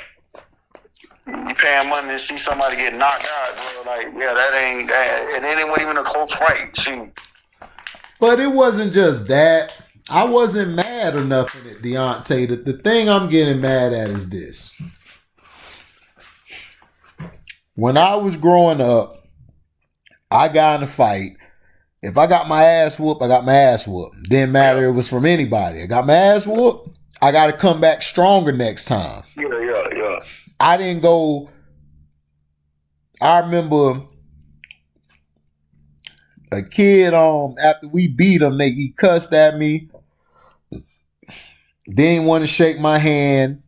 you paying money to see somebody get knocked out, bro. Like, yeah, that ain't that, and then it wasn't even a close fight. Shoot. But it wasn't just that. I wasn't mad or nothing at Deontay. The thing I'm getting mad at is this. When I was growing up, I got in a fight. If I got my ass whooped, I got my ass whooped. Didn't matter if it was from anybody. I got my ass whooped. I got to come back stronger next time. Yeah. I didn't go. I remember a kid. After we beat him, he cussed at me. Didn't want to shake my hand.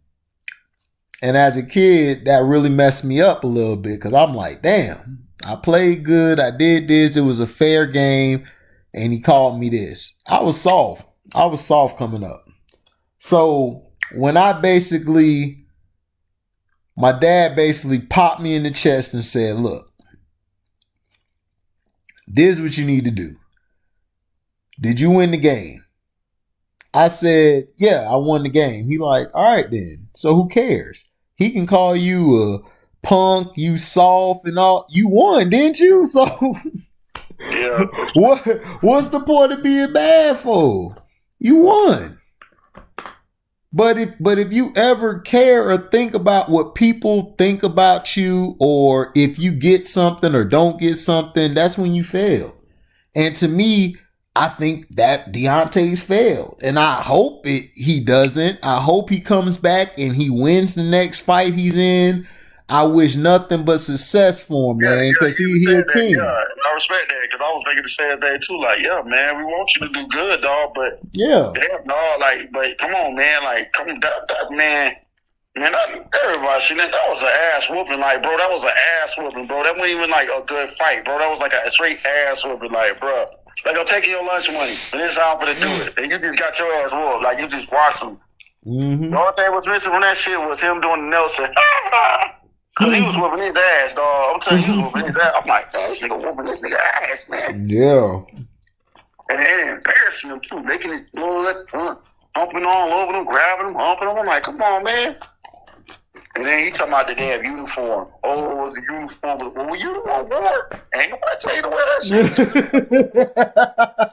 And as a kid, that really messed me up a little bit because I'm like, damn. I played good. I did this. It was a fair game. And he called me this. I was soft. Coming up. So when my dad basically popped me in the chest and said, look, this is what you need to do. Did you win the game? I said, yeah, I won the game. He like, all right then. So who cares? He can call you a punk, you soft and all. You won, didn't you? So yeah. What's the point of being mad for? You won. But if you ever care or think about what people think about you, or if you get something or don't get something, that's when you fail. And to me, I think that Deontay's failed. And I hope he doesn't. I hope he comes back and he wins the next fight he's in. I wish nothing but success for him, man, because he a king. Yeah, I respect that, because I was thinking the same thing too. Like, yeah, man, we want you to do good, dog, but yeah, damn, dog, like, but come on, man, like, come that man, everybody seen that. That was an ass whooping, like, bro. That was an ass whooping, bro. That wasn't even like a good fight, bro. That was like a straight ass whooping, like, bro. Like, I'm taking your lunch money, and this is how I'm gonna do it, and you just got your ass whooped, like you just watched him. Mm-hmm. The only thing was missing from that shit was him doing the Nelson. Cause he was whooping his ass, dog. I'm telling you, he was whooping his ass. I'm like, man, this nigga whooping this nigga ass, man. Yeah. And embarrassing him too, making his blood, humping all over him, grabbing him, humping him. I'm like, come on, man. And then he talking about the damn uniform. Oh, it was the uniform. Well, you the one wore it. Ain't nobody tell you to wear that shit.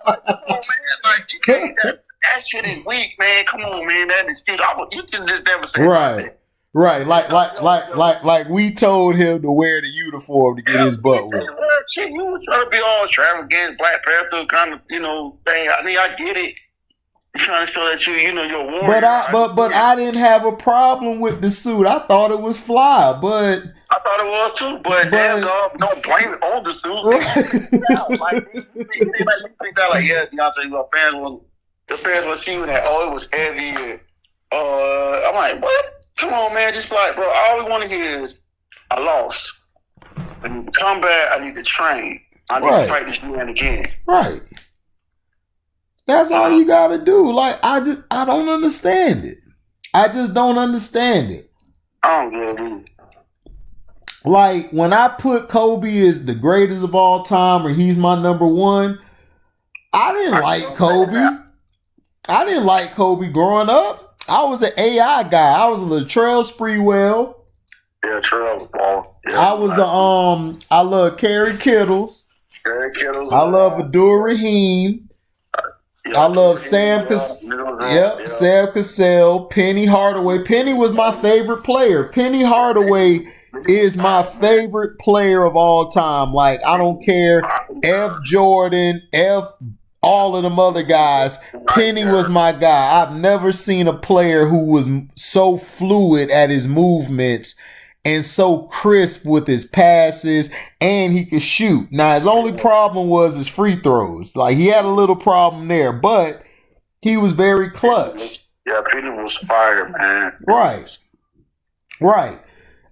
Like, come on, man. Like, you can't. That shit is weak, man. Come on, man. That is stupid. You can just never say right. Right, like we told him to wear the uniform to get his butt whooped. Shit, you was trying to be all extravagant, Black Panther kind of, thing. I mean, I get it. You're trying to show that you're a warrior. But I didn't have a problem with the suit. I thought it was fly, but I thought it was too. But damn, dog, don't blame it on the suit. Like, you think that, like, yeah, Deontay, the fans will see you that. Oh, it was heavy. I'm like, what? Come on, man. Just like, bro, all we want to hear is, I lost. I need to come back. I need to train. I need to fight this man again. Right. That's all you got to do. Like, I don't understand it. I just don't understand it. I don't get it. Like, when I put Kobe as the greatest of all time, or he's my number one, I didn't like Kobe. I didn't like Kobe growing up. I was an AI guy. I was a Latrell Sprewell. Yeah, Trail was ball. Yeah, I was I love Kerry Kittles. I love Abdul Rahim. I love Sam Cassell, Penny Hardaway. Penny was my favorite player. Penny Hardaway is my favorite player of all time. Like, I don't care. F. Jordan, all of them other guys. Penny was my guy. I've never seen a player who was so fluid at his movements and so crisp with his passes, and he could shoot. Now, his only problem was his free throws. Like, he had a little problem there, but he was very clutch. Yeah, Penny was fire, man. Right.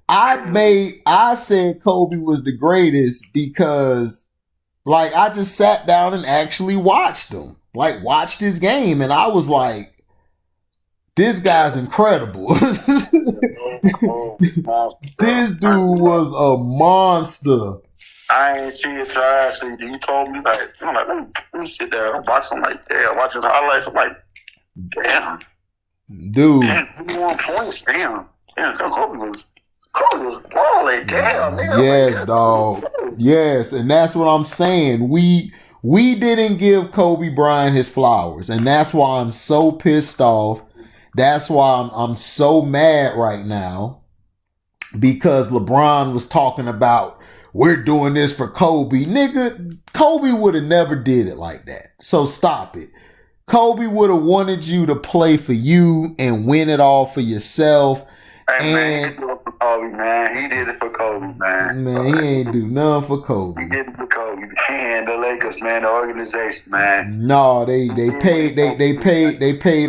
I said Kobe was the greatest because, like, I just sat down and actually watched him. Like, watched his game, and I was like, this guy's incredible. This dude was a monster. I ain't see it till actually. You told me, like, I'm like, let me sit there and watch him. Like, yeah, watch his highlights. I'm like, damn, dude. Damn, 21 points. Damn, Kobe was balling. Damn, yes, dog. Yes, and that's what I'm saying. We didn't give Kobe Bryant his flowers, and that's why I'm so pissed off. That's why I'm so mad right now, because LeBron was talking about, we're doing this for Kobe. Nigga, Kobe would have never did it like that. So stop it. Kobe would have wanted you to play for you and win it all for yourself. Hey, man, he did it for Kobe, man. He did it for Kobe, man. Man, he ain't do nothing for Kobe. He did it for Kobe. And the Lakers, man, the organization, man. No, they paid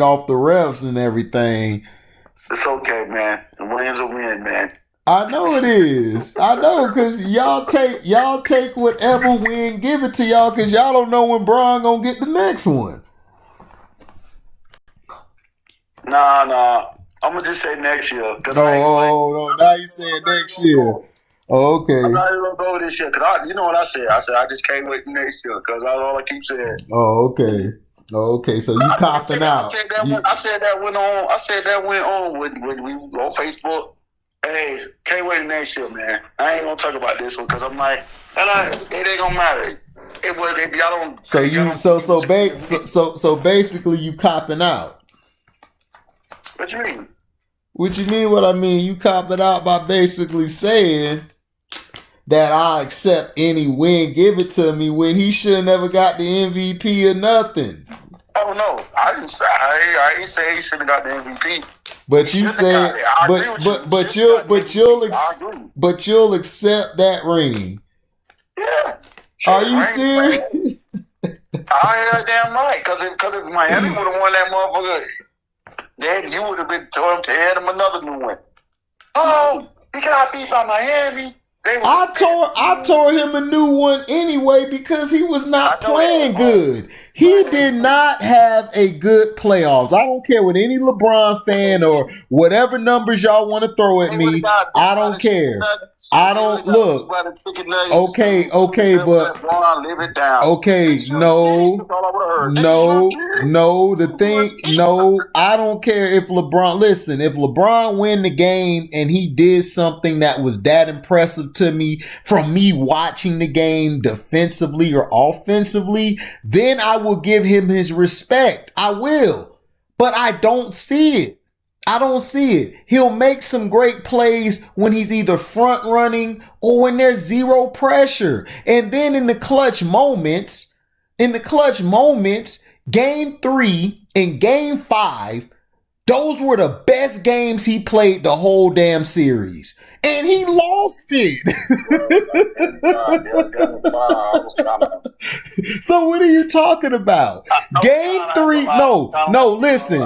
off the refs and everything. It's okay, man. The win's a win, man. I know it is. I know because y'all take whatever win give it to y'all because y'all don't know when Bron gonna get the next one. Nah. I'm gonna just say next year. No, now you saying next year. Oh, okay. I'm not even gonna go this year because you know what I said. I said I just can't wait next year because that's all I keep saying. Oh, okay. Okay, so you copping out. I said that went on when we on Facebook. Hey, can't wait next year, man. I ain't gonna talk about this one because I'm like, it ain't gonna matter. It was if y'all don't. So basically you copping out. What you mean? What you mean? What I mean? You copping out by basically saying that I accept any win, give it to me when he should have never got the MVP or nothing. Oh no, I didn't say. I ain't say he should have got the MVP. But you said, but you'll accept that ring. Yeah. Are you serious? I heard damn right, because if Miami would have won that motherfucker, then you would have been told to hand him another new one. Oh, he got beat by Miami. I tore him a new one anyway because he was not playing good. He did not have a good playoffs. I don't care what any LeBron fan or whatever numbers y'all want to throw at me. I don't care. I don't look. Okay, but okay, no. I don't care if LeBron. Listen, if LeBron win the game and he did something that was that impressive to me from me watching the game defensively or offensively, then I will give him his respect. I will, but I don't see it. I don't see it. He'll make some great plays when he's either front running or when there's zero pressure. And then in the clutch moments, game 3 and game 5, those were the best games he played the whole damn series. And he lost it. So what are you talking about? Game 3, no, listen.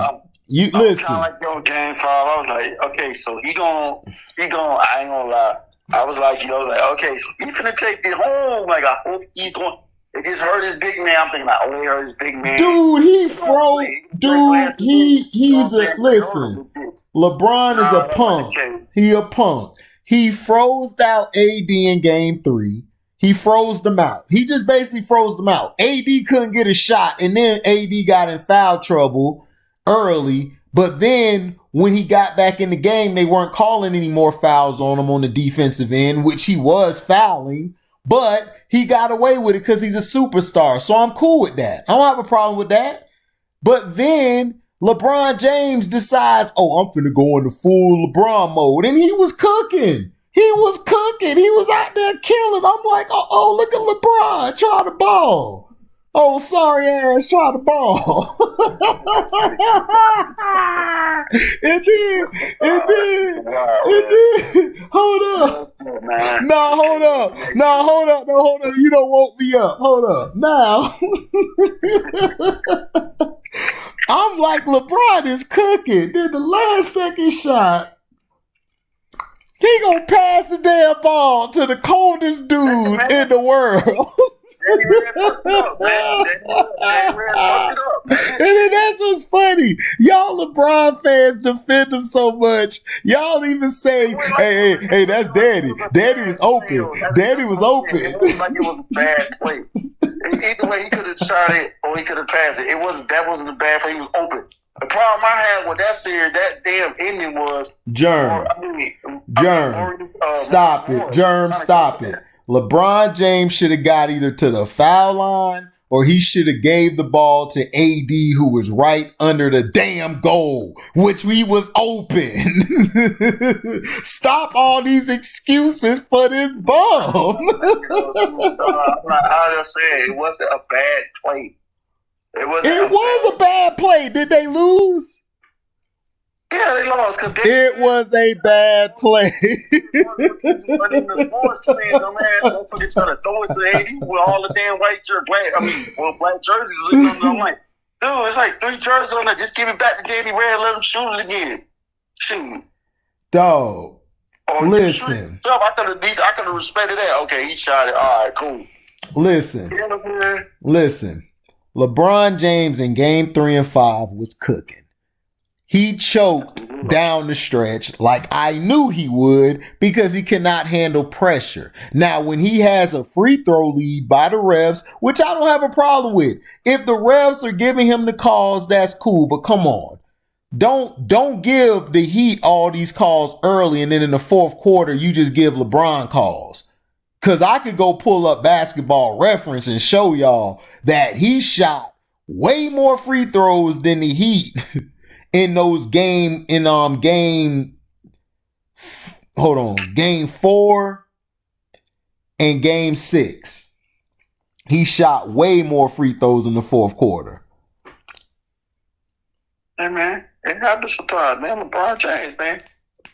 Listen. Kind of like your game 5. I was like, okay, so he gon'. I ain't gonna lie. I was like, okay, so he finna take it home. Like, I hope he's going. It just hurt his big man. I'm thinking like, oh, he hurt his big man. Dude, he froze. Dude, he's a listen. LeBron is a punk. He a punk. He froze out AD in game 3. He froze them out. He just basically froze them out. AD couldn't get a shot, and then AD got in foul trouble early, but then when he got back in the game, they weren't calling any more fouls on him on the defensive end, which he was fouling, but he got away with it because he's a superstar. So I'm cool with that. I don't have a problem with that. But then LeBron James decides, I'm finna go into full LeBron mode. And he was cooking. He was out there killing. I'm like, look at LeBron try the ball. Oh, sorry ass, try the ball. It did. Hold up. No, hold up. You don't woke me up. Hold up. Now, I'm like, LeBron is cooking. Then the last second shot, he gonna pass the damn ball to the coldest dude in the world. And then that's what's funny. Y'all LeBron fans defend him so much. Y'all even say, hey, that's Daddy. Daddy was open. Daddy was open. It wasn't like it was a bad play. Either way, he could have shot it or he could have passed it. That wasn't a bad play. He was open. The problem I had with that series, that damn ending was Germ. Stop it. Germ, stop it. LeBron James should have got either to the foul line or he should have gave the ball to AD, who was right under the damn goal, which we was open. Stop all these excuses for this bum. I just said it wasn't a bad play. It was a bad play. Did they lose? Yeah, they lost. It was a bad play. Motherfucker trying to throw it to AD with all the damn black jerseys. I'm like, dude, it's like 3 jerseys on there. Just give it back to Danny Red and let him shoot it again. Shoot. Dog. Or Listen. I could have respected that. Okay, he shot it. All right, cool. Listen. You know what I'm saying? Listen. LeBron James in game 3 and 5 was cooking. He choked down the stretch like I knew he would because he cannot handle pressure. Now, when he has a free throw lead by the refs, which I don't have a problem with, if the refs are giving him the calls, that's cool. But come on, don't give the Heat all these calls early and then in the fourth quarter you just give LeBron calls. Because I could go pull up Basketball Reference and show y'all that he shot way more free throws than the Heat in those game 4 and game 6. He shot way more free throws in the fourth quarter. Hey man, it happens sometimes, man. LeBron James, man.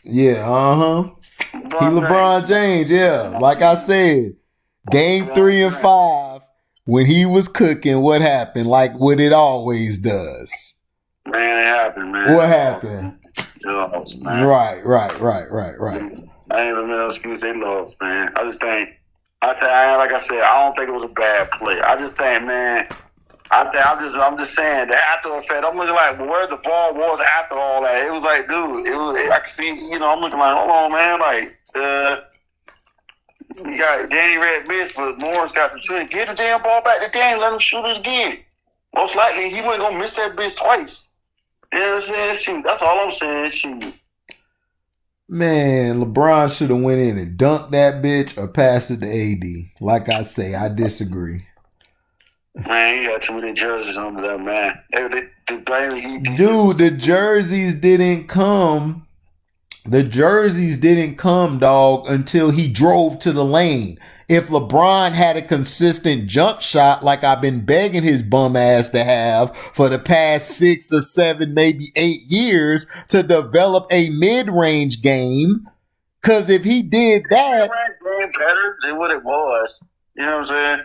Yeah, LeBron James, yeah. Like I said, game 3 and 5, when he was cooking, what happened? Like what it always does. Man, it happened, man. What happened? Lost, man. Right. I ain't even no excuse. They lost, man. I just think, like I said, I don't think it was a bad play. I just think, man, I'm just saying the after effect. I'm looking like, well, where the ball was after all that. It was like, dude, I can see, I'm looking like, hold on, man, like, you got Danny Red missed, but Morris got the trick. Get the damn ball back to Danny, let him shoot it again. Most likely, he wasn't gonna miss that bitch twice. You know what I'm saying? Shoot, that's all I'm saying. Shoot. Man, LeBron should have went in and dunked that bitch or passed it to AD. Like I say, I disagree. Man, you got too many jerseys under that, man. Dude, the jerseys didn't come. The jerseys didn't come, dog, until he drove to the lane. If LeBron had a consistent jump shot like I've been begging his bum ass to have for the past 6 or 7, maybe 8 years to develop a mid-range game, because if he did that... Mid-range game better than what it was. You know what I'm saying?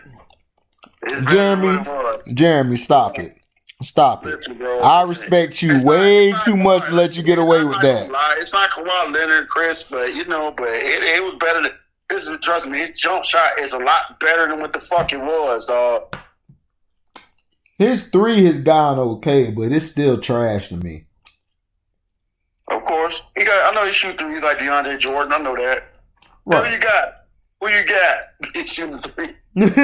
Jeremy, stop it. Stop it. I respect you way too much to let you get away with that. It's not Kawhi Leonard, Chris, but it was better than... Trust me, his jump shot is a lot better than what the fuck it was, dog. His 3 has gone okay, but it's still trash to me. Of course. I know he shoot 3s like DeAndre Jordan. I know that. Right. Who you got? He's shooting 3. That's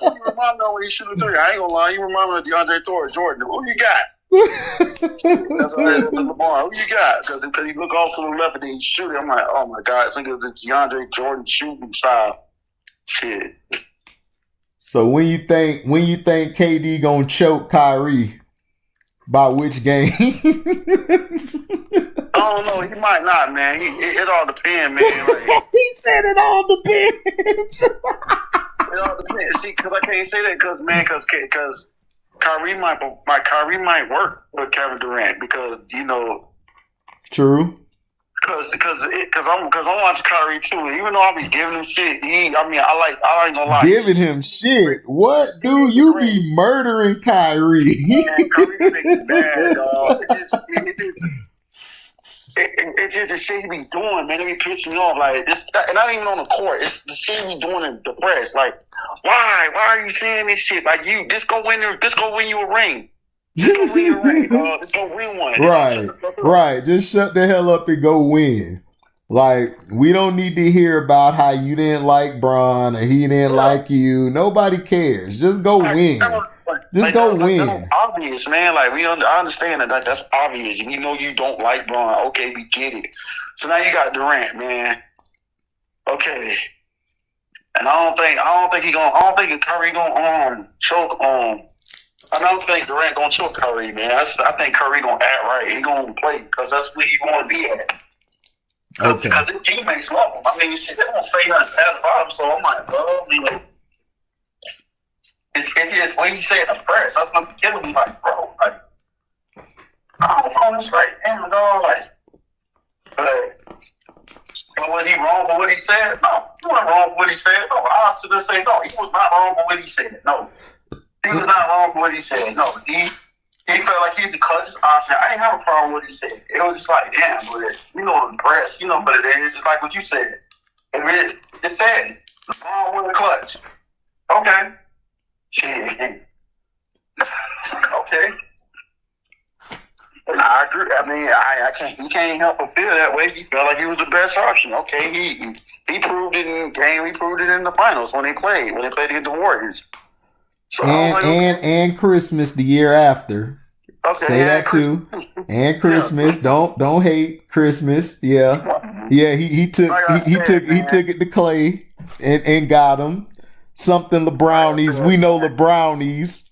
what you remind me of when he's shooting 3. I ain't gonna lie. You remind me of DeAndre Jordan. Who you got? That's LeBron. Who you got? Because he look off to the left and then he shoot it. I'm like, oh my god, it's like the DeAndre Jordan shooting style. Shit. So when you think KD gonna choke Kyrie, by which game? I don't know. He might not, man. It all depends, man. Like, he said it all depends. It all depends. See, because I can't say that because Kyrie might work with Kevin Durant because True. Because I'm watching Kyrie too. Even though I be giving him shit, I ain't gonna lie. Giving him shit? What, dude? You be murdering Kyrie. Man, Kyrie makes it bad, dog. It's just the shit he be doing, man. It be pissing me off. Like this, and not even on the court. It's the shit he be doing in the press. Like, why are you saying this shit? Like, you just go win you a ring. Just go win your ring, dog. Just go win one. Right. Just shut the hell up and go win. Like, we don't need to hear about how you didn't like Bron or he didn't like you. Nobody cares. Just go win. Just go win. That's obvious, man. Like, I understand that that's obvious. You know you don't like Bron. Okay, we get it. So now you got Durant, man. Okay. And I don't think Curry gonna choke on. I don't think Durant gonna choke Curry, man. I think Curry gonna act right. He gonna play because that's where he gonna be at. Okay. Because his teammates love him. I mean, shit, they don't say nothing bad about him. So I'm like, it's just when he say in the press. That's what killing me. Like, bro, like, I don't know. It's like, damn, dog, like, but was he wrong for what he said? No, he wasn't wrong for what he said. No, I should say no. He was not wrong for what he said. No. He was not wrong for what he said. No, he felt like he's the clutchest option. I didn't have a problem with what he said. It was just like, damn, but the press, but it's just like what you said. It said, LeBron with a clutch. Okay. Shit. Okay. I agree. I mean, I can't. You can't help but feel that way. He felt like he was the best option. Okay, he proved it in the game. He proved it in the finals when they played against the Warriors. So and Christmas the year after. Okay, say that too. And Christmas. Yeah. Don't hate Christmas. Yeah. He took it to Clay and got him something LeBrownies. We know LeBrownies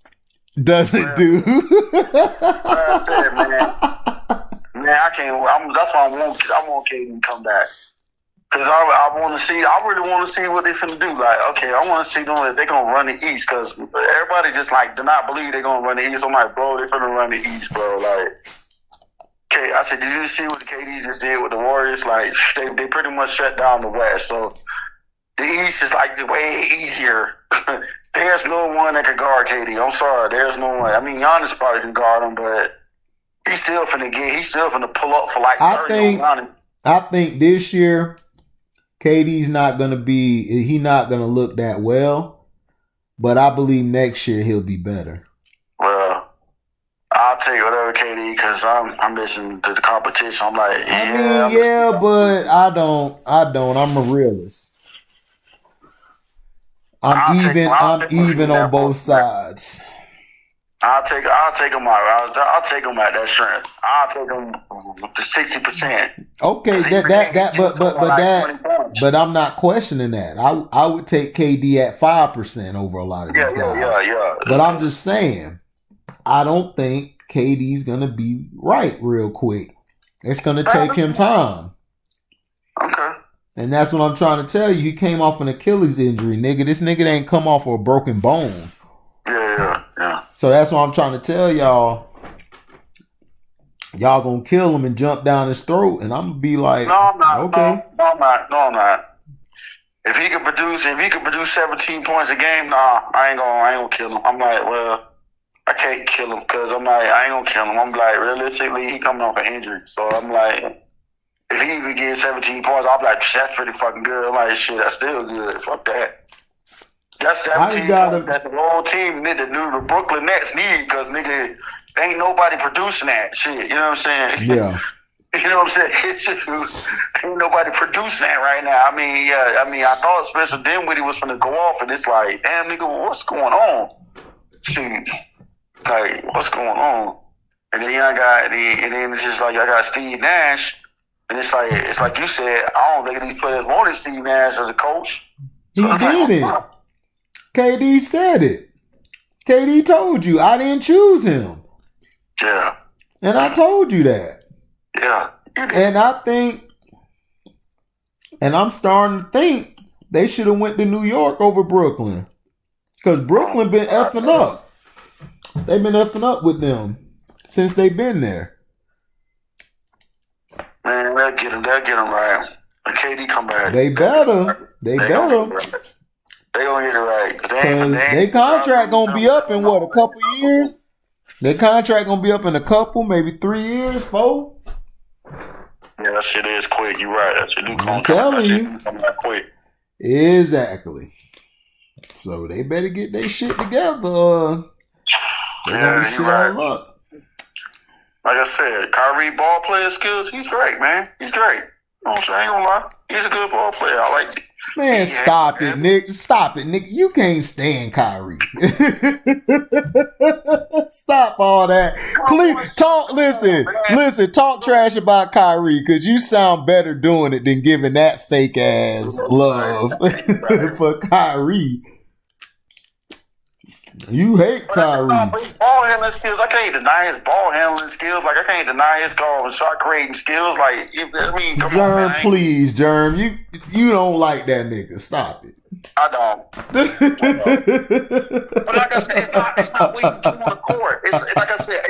doesn't do. Man, I can't. That's why I want KD to come back. Because I want to see. I really want to see what they finna do. Like, okay, I want to see them if they gonna run the East. Because everybody just like do not believe they gonna run the East. I'm like, bro, they finna run the East, bro. Like, okay, I said, did you see what the KD just did with the Warriors? Like, they pretty much shut down the West. So the East is like way easier. There's no one that can guard KD. I'm sorry, there's no one. I mean, Giannis probably can guard him, but he's still finna pull up for like 30 on him. I think this year KD's not gonna look that well, but I believe next year he'll be better. Well, I'll take whatever KD because I'm listening to the competition. I'm like, but I don't. I'm a realist. I'm even on both sides. I'll take him out. I'll take him at that strength. I'll take him to 60%. Okay, but I'm not questioning that. I would take KD at 5% over a lot of these guys. Yeah. But I'm just saying, I don't think KD's gonna be right real quick. It's gonna take him time. Okay. And that's what I'm trying to tell you. He came off an Achilles injury, nigga. This nigga ain't come off of a broken bone. Yeah. So that's what I'm trying to tell y'all. Y'all gonna kill him and jump down his throat, and I'm gonna be like, no, I'm not. Okay. No, I'm not. If he could produce 17 points a game, nah, I ain't gonna kill him. I'm like, well, I can't kill him because I'm like, I ain't gonna kill him. I'm like, realistically, he coming off an injury, so I'm like. If he even gets 17 points, I'll be like, that's pretty fucking good. I'm like, shit, that's still good. Fuck that. That's 17 points that the whole team, the Brooklyn Nets need because, nigga, ain't nobody producing that shit. You know what I'm saying? Yeah. You know what I'm saying? It's just, ain't nobody producing that right now. I mean, I thought Spencer Dinwiddie was going to go off, and it's like, damn, nigga, what's going on? Shoot. It's like, what's going on? And then it's just like, I got Steve Nash. And it's like you said, I don't think these players wanted Steve Nash as a coach. So he didn't. KD said it. KD told you, I didn't choose him. Yeah. And I told you that. Yeah. And I think, and I'm starting to think, they should have went to New York over Brooklyn. Because Brooklyn been effing up. They've been effing up with them since they've been there. Man, they'll get him right. When KD come back. They better. They gonna get it right. Because their contract gonna be up in what, a couple years? Their contract gonna be up in a couple, maybe 3 years, 4. Yeah, that shit is quick. You right. That shit do come. I'm telling you. Quick. Exactly. So they better get their shit together. Yeah, you right. Like I said, Kyrie ball player skills, he's great, man. He's great. You know what I'm saying? I ain't gonna lie. He's a good ball player. I like it. Man, stop it, Nick. Stop it, Nick. You can't stand Kyrie. Stop all that. Please listen, talk trash about Kyrie because you sound better doing it than giving that fake ass love for Kyrie. You hate Kyrie. Ball handling skills. I can't deny his ball handling skills. Like I can't deny his shot creating skills. Like come Germ, on, man. Please, Germ. You don't like that nigga. Stop it. I don't. But like I said, it's not what he do on the court. It's like I said,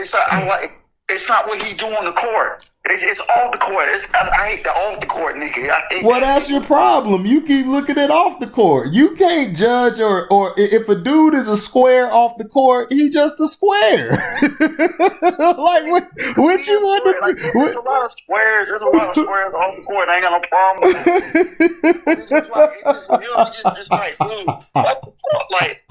it's not what he do on the court. It's off the court. I hate the off the court nigga. I hate Well, that's your problem. You keep looking at off the court. You can't judge or if a dude is a square off the court, he just a square. Like what you want to like, there's a lot of squares. There's a lot of squares off the court. I ain't got no problem with it. It's just like, dude, what the fuck? Like,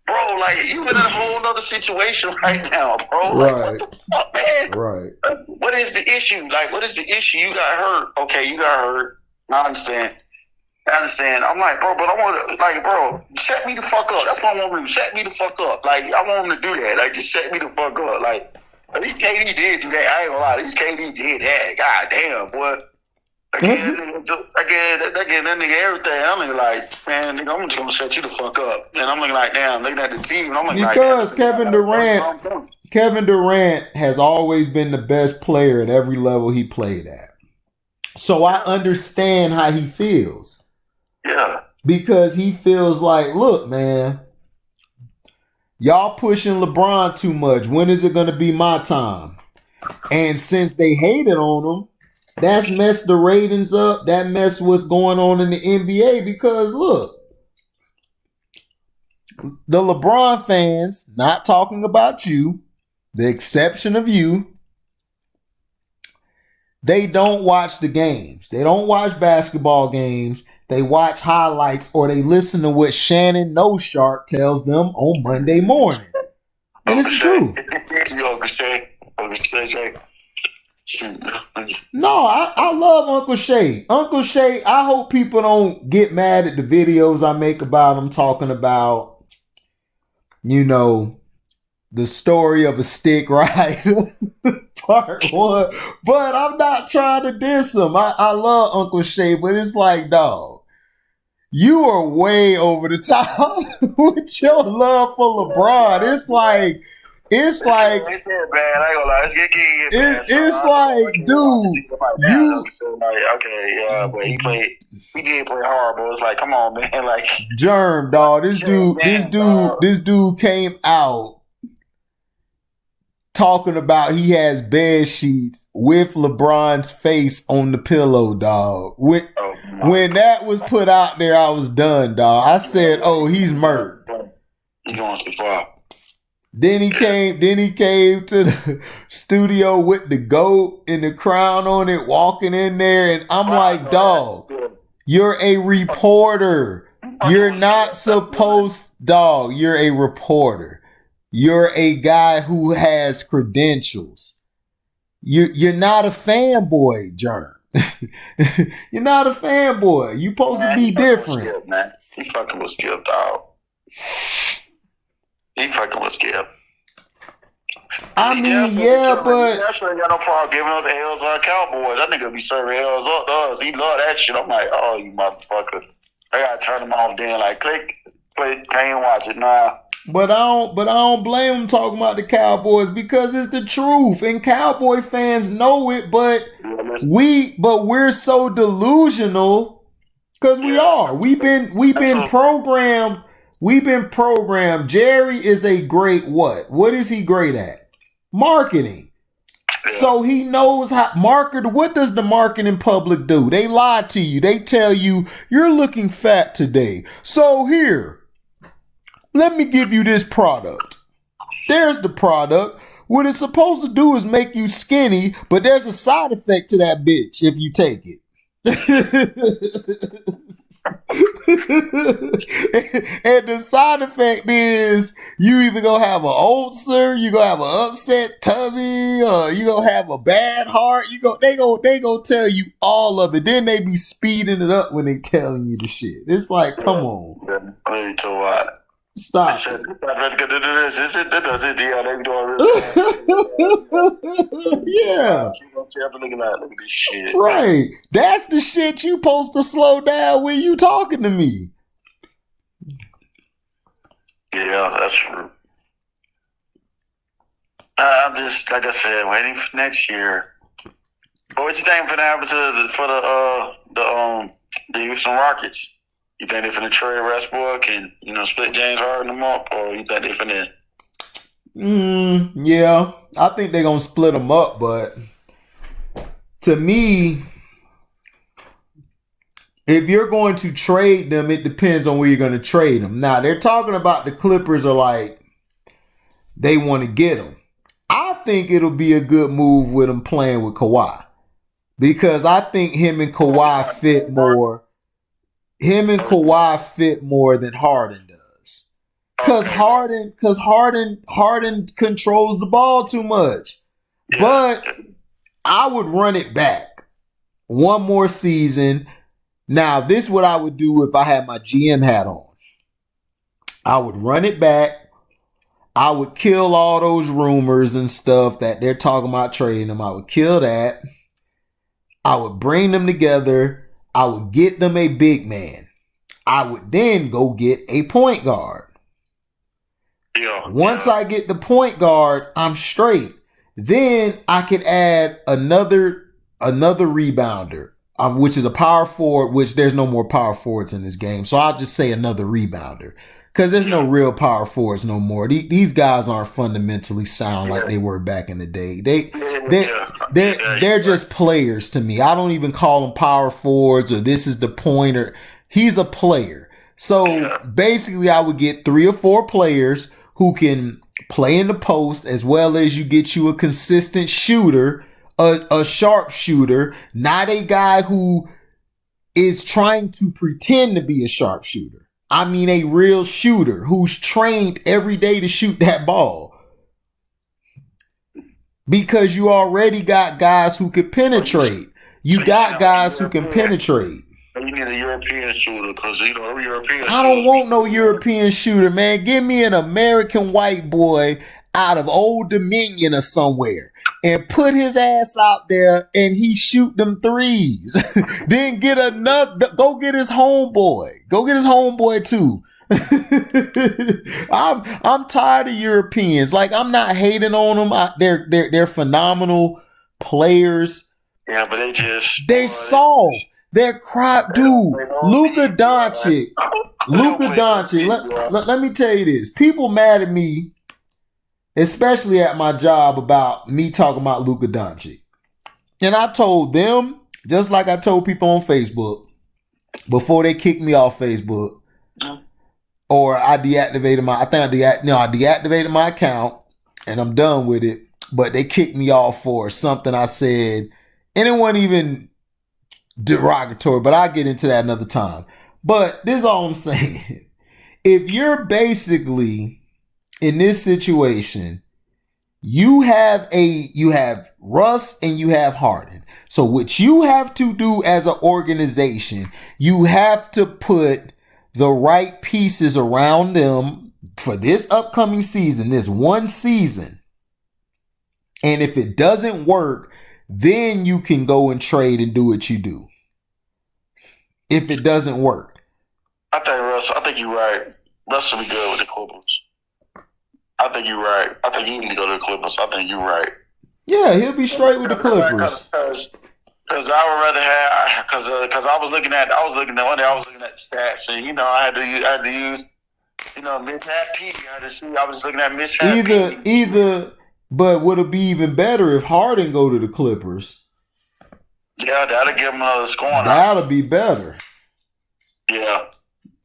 bro, like you in a whole other situation right now, bro. Like, Right. what the fuck, man? Right. What is the issue? Like, what is the issue? You got hurt. Okay, you got hurt. I understand. I'm like, bro, but I want to, like, bro, shut me the fuck up. That's what I want to do. Shut me the fuck up. Like, I want him to do that. Like, just shut me the fuck up. Like, at least KD did do that. I ain't gonna lie. At least KD did that. God damn, boy. Again, that nigga everything. I'm looking like, man, nigga, I'm just gonna shut you the fuck up. And I'm looking like, damn, looking at the team. And I'm looking Because like, Kevin Durant has always been the best player at every level he played at. So I understand how he feels. Yeah. Because he feels like, look, man, y'all pushing LeBron too much. When is it going to be my time? And since they hated on him, that's messed the ratings up. That messed what's going on in the NBA. Because look, the LeBron fans, not talking about you, the exception of you, they don't watch the games. They don't watch basketball games. They watch highlights or they listen to what Shannon No Shark tells them on Monday morning. And it's true. No, I love Uncle Shay. Uncle Shay, I hope people don't get mad at the videos I make about him talking about, you know, the story of a stick ride, part one. But I'm not trying to diss him. I love Uncle Shay, but it's like, dog, you are way over the top with your love for LeBron. It's like it's bad. I ain't gonna lie. It's like, dude, okay, yeah, but he did play hard, but it's like, come on, man, like Germ, dog. This dude came out talking about he has bed sheets with LeBron's face on the pillow, dog. When that was put out there, I was done, dog. I said, "Oh, he's murked." He's going too far. Then he came to the studio with the goat and the crown on it, walking in there, and I'm like, dog, you're a reporter. You're not supposed, dog. You're a reporter. You're a guy who has credentials. You're not a fanboy, Germ. You're not a fanboy. You're supposed to be different. Skip, man. He fucking was Skip, dog. He fucking was Skip. I mean, yeah, but I sure ain't got no problem giving us L's on Cowboys. That nigga be serving L's up to us. He love that shit. I'm like, oh, you motherfucker. I gotta turn him off then. Like, click, can't watch it now. But I don't blame him talking about the Cowboys because it's the truth, and Cowboy fans know it. But we're so delusional because we are. We've been programmed. We've been programmed. Jerry is a great what? What is he great at? Marketing. Yeah. So he knows how what does the marketing public do? They lie to you. They tell you you're looking fat today. So here, let me give you this product. There's the product. What it's supposed to do is make you skinny, but there's a side effect to that bitch if you take it. And the side effect is you either gonna have an ulcer, you gonna have an upset tummy, or you gonna have a bad heart. They gonna tell you all of it. Then they be speeding it up when they telling you the shit. It's like, come on. Stop. Yeah. Right. That's the shit you supposed to slow down when you talking to me. Yeah, that's true. I'm just, like I said, waiting for next year. But what you think for the Houston Rockets? You think they're finna trade Westbrook and, split James Harden them up, or you think they're finna? Yeah, I think they're gonna split them up, but to me, if you're going to trade them, it depends on where you're going to trade them. Now, they're talking about the Clippers are like, they want to get them. I think it'll be a good move with them playing with Kawhi. Because I think him and Kawhi fit more. Him and Kawhi fit more than Harden does. Because Harden controls the ball too much. But I would run it back. One more season. Now, this is what I would do if I had my GM hat on. I would run it back. I would kill all those rumors and stuff that they're talking about trading them. I would kill that. I would bring them together. I would get them a big man. I would then go get a point guard. Once I get the point guard, I'm straight. Then I could add another rebounder, which is a power forward, which there's no more power forwards in this game. So I'll just say another rebounder. Because there's no real power forwards no more. These guys aren't fundamentally sound like they were back in the day. They're just players to me. I don't even call them power forwards or this is the pointer. He's a player. So basically I would get 3 or 4 players who can play in the post as well as you get you a consistent shooter, a sharp shooter, not a guy who is trying to pretend to be a sharp shooter. I mean a real shooter who's trained every day to shoot that ball. Because you already got guys who can penetrate. You got guys who can penetrate. You need a European shooter because, every European I don't want no European shooter, man. Give me an American white boy out of Old Dominion or somewhere and put his ass out there and he shoot them threes. Then go get his homeboy. Go get his homeboy too. I'm tired of Europeans. Like, I'm not hating on them. They're phenomenal players. Yeah, but they soft. They're crap, dude. Luka Doncic. Let me tell you this. People mad at me, especially at my job, about me talking about Luka Doncic. And I told them, just like I told people on Facebook, before they kicked me off Facebook, or I deactivated my account, and I'm done with it. But they kicked me off for something I said, and it wasn't even derogatory, but I'll get into that another time. But this is all I'm saying. If you're basically in this situation, you have Russ and you have Harden. So what you have to do as an organization, you have to put the right pieces around them for this upcoming season, this one season. And if it doesn't work, then you can go and trade and do what you do. If it doesn't work. I think you're right. Russ will be good with the Clippers. I think you're right. I think you need to go to the Clippers. I think you're right. Yeah, he'll be straight with the Clippers. Because I would rather have because I was looking at one day I was looking at the stats and I had to use mishap P. I was looking at mishap P. Either, but would it be even better if Harden go to the Clippers? Yeah, that'll give him another scoring. That'll be better. Yeah.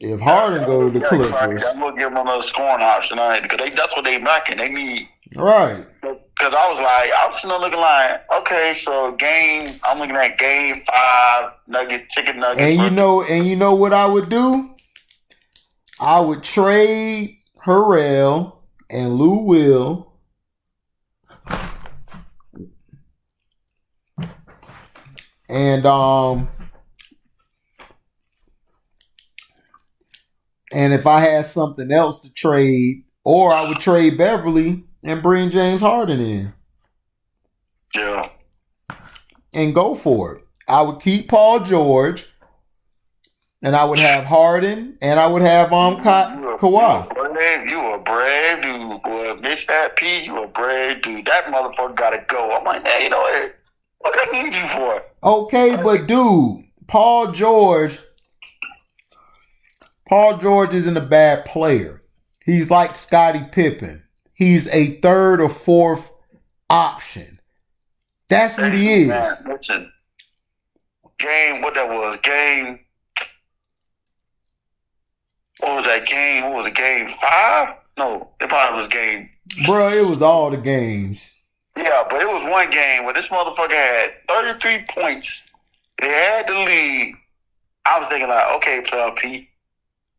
If Harden go to the Clippers, I'm gonna give them another scoring option, because that's what they lacking. They need right. Because I was sitting there looking like, okay, so I'm looking at game 5, chicken nuggets. And you know what I would do? I would trade Harrell and Lou Will. And if I had something else to trade, or I would trade Beverly and bring James Harden in. Yeah. And go for it. I would keep Paul George, and I would have Harden, and I would have Kawhi. You a brave dude, boy. Miss that P, you a brave dude. That motherfucker gotta go. I'm like, man, what I need you for? Okay, but dude, Paul George isn't a bad player. He's like Scottie Pippen. He's a 3rd or 4th option. That's what he is. Man, listen, game. What that was? Game. What was that game? What was it? Game 5? No, it probably was game. Bro, it was all the games. Yeah, but it was one game where this motherfucker had 33 points. They had the lead. I was thinking like, okay, player P,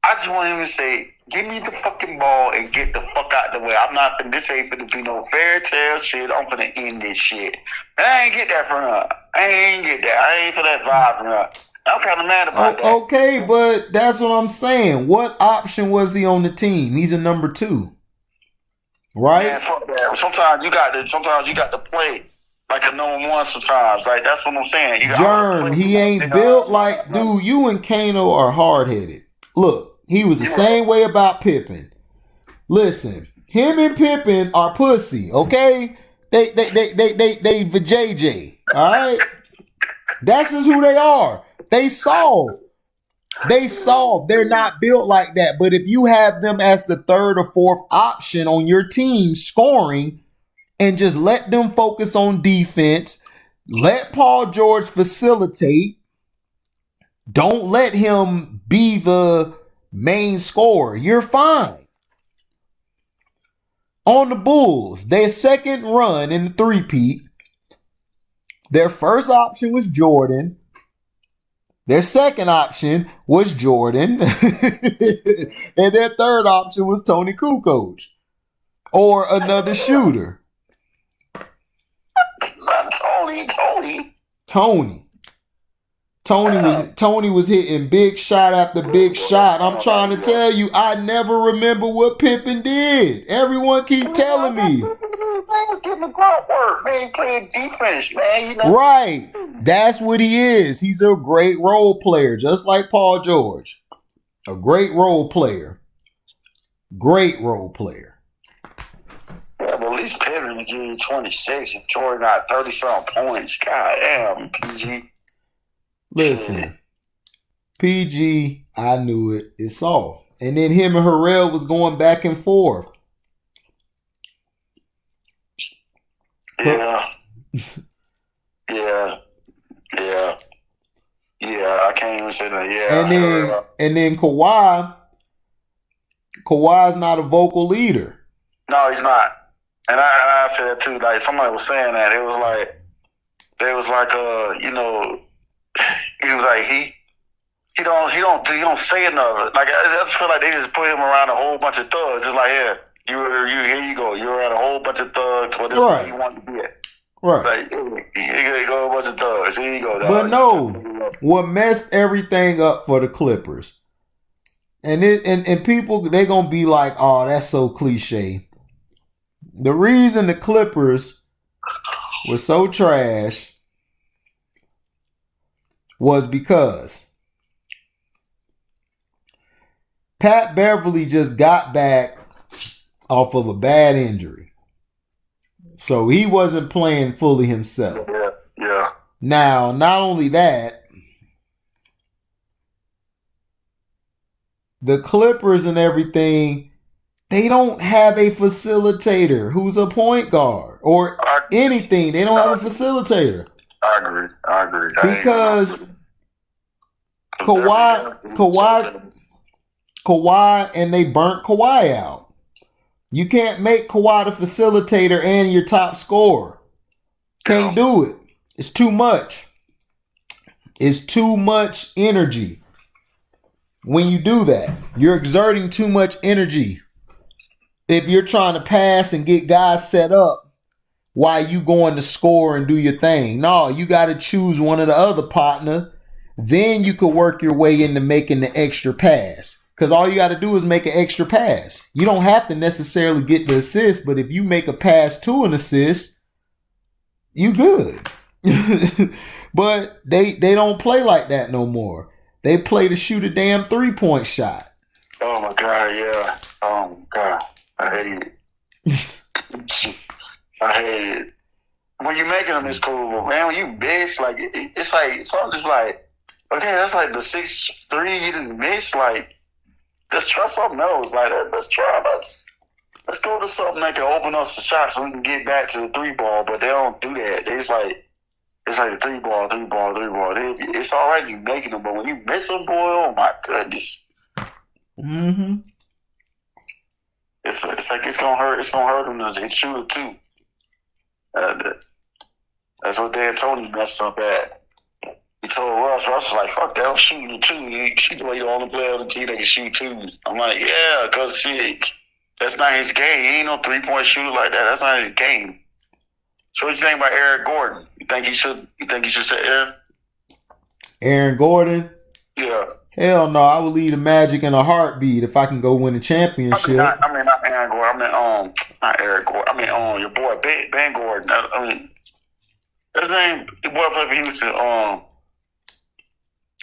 I just want him to say, give me the fucking ball and get the fuck out the way. I'm not finna, this ain't finna be no fairy tale shit. I'm finna end this shit. And I ain't get that from her. I ain't for that vibe from her. I'm kind of mad about that. Okay, but that's what I'm saying. What option was he on the team? He's a number 2. Right? Man, fuck that. Sometimes you got to play like a number 1 sometimes. Like, that's what I'm saying. Jerm, he ain't built like, dude, you and Kano are hard-headed. Look, he was the same way about Pippen. Listen, him and Pippen are pussy, okay? They JJ, all right? That's just who they are. They soft. They're not built like that. But if you have them as the 3rd or 4th option on your team scoring and just let them focus on defense, let Paul George facilitate, don't let him be the main scorer, you're fine. On the Bulls, their second run in the three-peat, their first option was Jordan. Their second option was Jordan. And their third option was Tony Kukoc. Or another shooter. Tony was hitting big shot after big shot. I'm trying to tell you, I never remember what Pippen did. Everyone keep telling me. Man, getting the grunt work, man, playing defense, man. You know? Right. That's what he is. He's a great role player, just like Paul George. A great role player. Great role player. Yeah, but at least Pippen will give you 26 if Jordan got 30-something points. God damn, PG. Listen, Shit. PG, I knew it. It's all. And then him and Harrell was going back and forth. Yeah. I can't even say that. Yeah. And then Kawhi's not a vocal leader. No, he's not. And I said that too. Like somebody was saying that. It was like he was like he don't say enough. Like I just feel like they just put him around a whole bunch of thugs. It's like, yeah, you here you go. You're around a whole bunch of thugs. But this is where you want to be at. Right. Like you go a bunch of thugs. Here you go. Dog. But no, what messed everything up for the Clippers, and people, they gonna be like, oh, that's so cliche. The reason the Clippers were so trash was because Pat Beverly just got back off of a bad injury. So he wasn't playing fully himself. Yeah. Now, not only that, the Clippers and everything, they don't have a facilitator who's a point guard or anything. They don't have a facilitator. I agree. Because Kawhi, and they burnt Kawhi out. You can't make Kawhi the facilitator and your top scorer. Can't do it. It's too much. It's too much energy. When you do that, you're exerting too much energy. If you're trying to pass and get guys set up while you going to score and do your thing. No, you got to choose one of the other partner. Then you could work your way into making the extra pass. Because all you got to do is make an extra pass. You don't have to necessarily get the assist, but if you make a pass to an assist, you good. But they don't play like that no more. They play to shoot a damn 3-point shot. Oh my God, yeah. Oh my God. I hate it. I hate it. When you're making them, it's cool, but man, when you bitch, like it's like it's all just like, okay, that's like the 6'3" you didn't miss, like. Just try something else. Like, let's try. let's go to something that can open us the shot so we can get back to the 3-ball. But they don't do that. It's like the 3-ball. It's all right you making them, but when you miss them, boy, oh my goodness. Mm-hmm. It's like it's gonna hurt. It's gonna hurt them to shoot it too. That's what Dan Tony messed up at. He told Russ was like, "Fuck that, I'm shooting it too. She's the only player on the team that can shoot twos." I'm like, "Yeah, cause that's not his game. He ain't no 3-point shooter like that. That's not his game." So what you think about Eric Gordon? You think he should say Aaron? Aaron Gordon? Yeah. Hell no, I would lead the Magic in a heartbeat if I can go win a championship. I mean not Aaron Gordon. I mean not Eric Gordon. I mean your boy Ben Gordon. I mean his name. The boy played for Houston.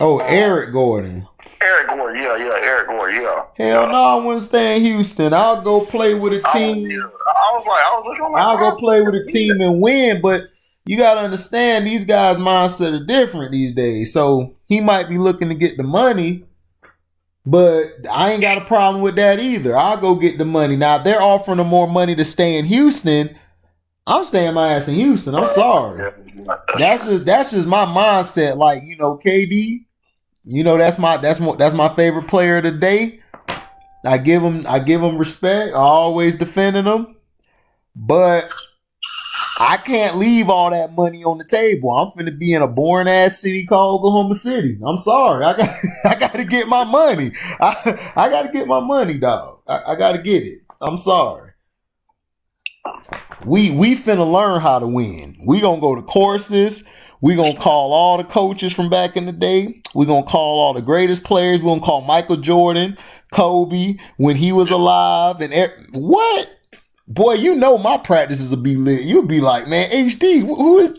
Eric Gordon. Eric Gordon. Yeah, Eric Gordon. Yeah. Hell no, I wouldn't stay in Houston. I'll go play with a team. I'll go play with a team and win, but you got to understand these guys' mindset are different these days. So he might be looking to get the money, but I ain't got a problem with that either. I'll go get the money. Now, if they're offering him more money to stay in Houston, I'm staying my ass in Houston. I'm sorry. That's just my mindset. Like, KD, that's my favorite player of the day. I give him respect. I always defending him. But I can't leave all that money on the table. I'm finna be in a boring ass city called Oklahoma City. I'm sorry. I got to get my money. I got to get my money, dog. I got to get it. I'm sorry. We finna learn how to win. We gonna go to courses. We gonna call all the coaches from back in the day. We gonna call all the greatest players. We gonna call Michael Jordan, Kobe when he was alive, and what? Boy, my practices will be lit. You'll be like, man, HD, who is?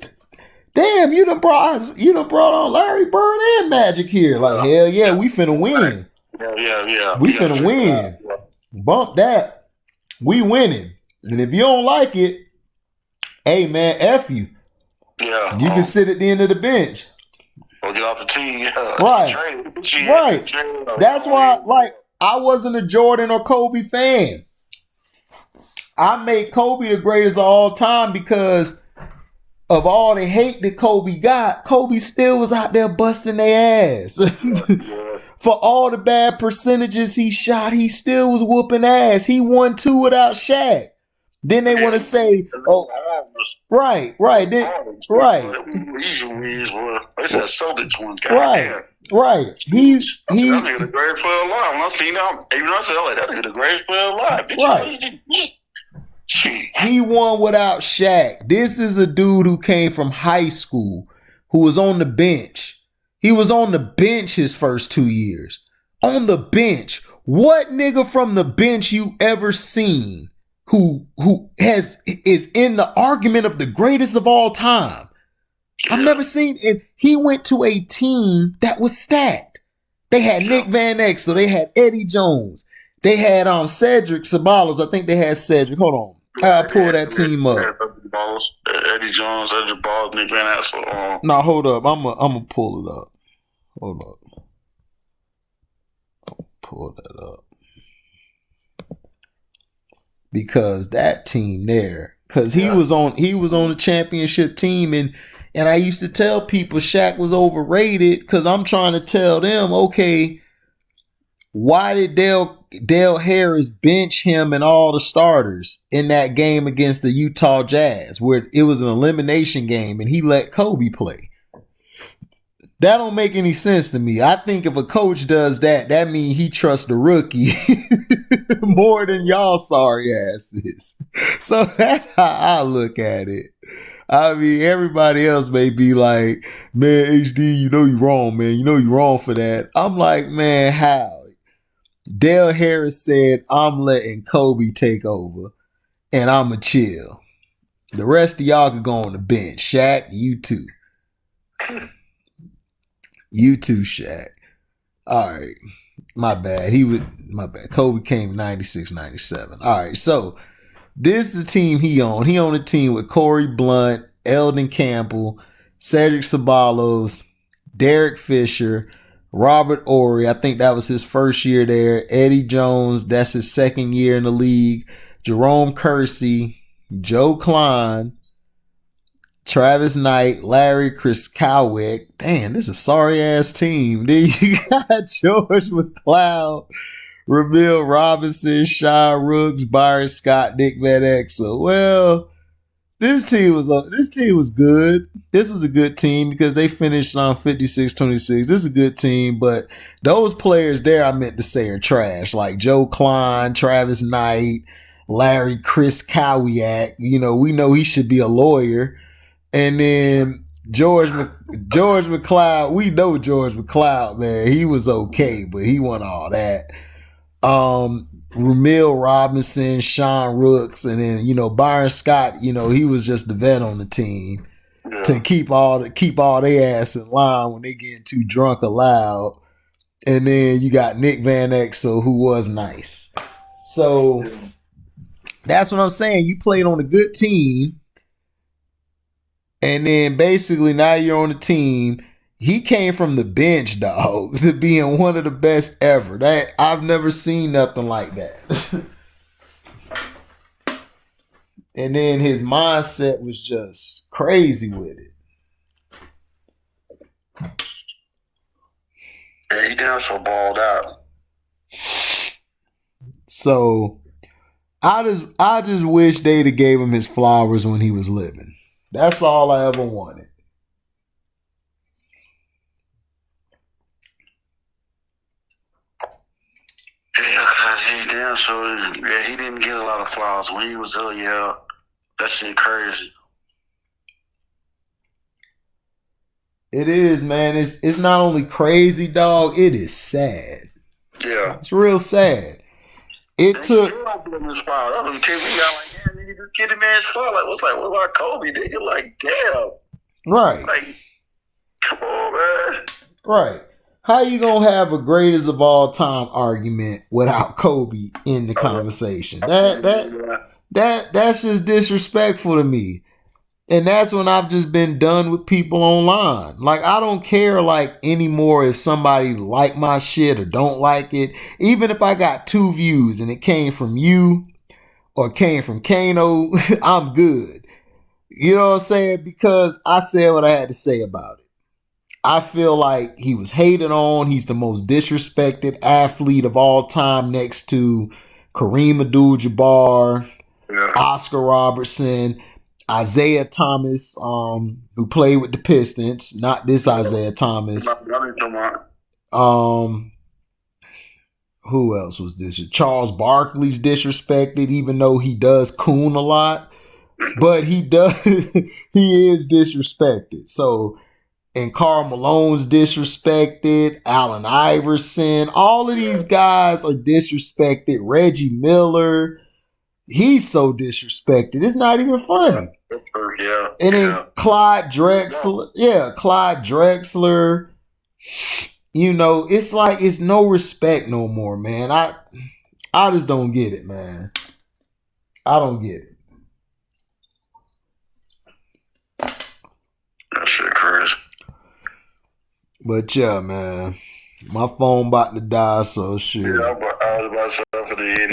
Damn, you done brought on Larry Bird and Magic here. Like, hell yeah, we finna win. Yeah. We finna win. Bump that. We winning. And if you don't like it, hey man, F you. Yeah. You can sit at the end of the bench. Or get off the team. Yeah. Right. That's why, I wasn't a Jordan or Kobe fan. I made Kobe the greatest of all time because of all the hate that Kobe got. Kobe still was out there busting their ass. For all the bad percentages he shot, he still was whooping ass. He won 2 without Shaq. Then they want to say, "Oh, right." Then, right. Right. He's the greatest player alive. When I seen him, even I said, "Like that, the greatest player alive." Right. He won without Shaq. This is a dude who came from high school, who was on the bench. He was on the bench his first 2 years. On the bench. What nigga from the bench you ever seen who is in the argument of the greatest of all time? I've never seen it. He went to a team that was stacked. They had Nick Van Exel. They had Eddie Jones. They had Cedric Ceballos. I think they had Cedric. Hold on. I'll pull that team up. Eddie Jones, Cedric Balls, Nick Van Exel. No, hold up. I'm gonna pull it up. Hold up. I'll pull that up. Because that team there, because he was on the championship team, and I used to tell people Shaq was overrated because I'm trying to tell them, okay, why did Dale Harris bench him and all the starters in that game against the Utah Jazz where it was an elimination game and he let Kobe play? That don't make any sense to me. I think if a coach does that, that means he trusts the rookie more than y'all sorry asses. So that's how I look at it. I mean, everybody else may be like, man, HD, you know you wrong, man. You know you wrong for that. I'm like, man, how? Dale Harris said, I'm letting Kobe take over and I'ma chill. The rest of y'all could go on the bench. Shaq, you too. You too, Shaq. All right. My bad. Kobe came 96, 97. All right. So this is the team he on. He on a team with Corey Blunt, Eldon Campbell, Cedric Ceballos, Derek Fisher, Robert Ory. I think that was his first year there. Eddie Jones. That's his second year in the league. Jerome Kersey, Joe Klein, Travis Knight, Larry Kriskowiak. Damn, this is a sorry ass team. Then you got George McLeod, Ramil Robinson, Sean Rooks, Byron Scott, Nick Van Exel. Well, this team was good. This was a good team because they finished on 56-26. This is a good team, but those players there I meant to say are trash. Like Joe Klein, Travis Knight, Larry Kriskowiak. You know, we know he should be a lawyer. And then George McLeod, we know George McLeod, man. He was okay, but he wasn't all that. Ramil Robinson, Sean Rooks, and then, you know, Byron Scott, you know, he was just the vet on the team to keep all their ass in line when they getting too drunk or loud. And then you got Nick Van Exel, who was nice. So that's what I'm saying. You played on a good team. And then basically now you're on the team. He came from the bench, dog, to being one of the best ever. That I've never seen nothing like that. And then his mindset was just crazy with it. Yeah, he did also balled out. So I just wish they'd have gave him his flowers when he was living. That's all I ever wanted. Yeah, cause he didn't get a lot of flowers when he was ill. Yeah, that shit crazy. It is, man. It's not only crazy, dog. It is sad. Yeah, it's real sad. It took. Get the man's spot. Like, what about Kobe? Nigga, like, damn. Right. Like, come on, man. Right. How you gonna have a greatest of all time argument without Kobe in the conversation? That's just disrespectful to me. And that's when I've just been done with people online. Like, I don't care like anymore if somebody like my shit or don't like it. Even if I got 2 views and it came from you or came from Kano, I'm good. You know what I'm saying? Because I said what I had to say about it. I feel like he was hated on. He's the most disrespected athlete of all time next to Kareem Abdul-Jabbar, Oscar Robertson, Isaiah Thomas, who played with the Pistons. Not this Isaiah Thomas. Who else was this? Charles Barkley's disrespected, even though he does coon a lot. But he is disrespected. So, and Karl Malone's disrespected, Allen Iverson, all of these guys are disrespected. Reggie Miller, he's so disrespected. It's not even funny. Yeah. And then Clyde Drexler. Yeah, Clyde Drexler. You know, it's like it's no respect no more, man. I just don't get it, man. I don't get it. That shit crazy. But yeah, man. My phone about to die, so shit. Yeah, I was about to say for the idiot.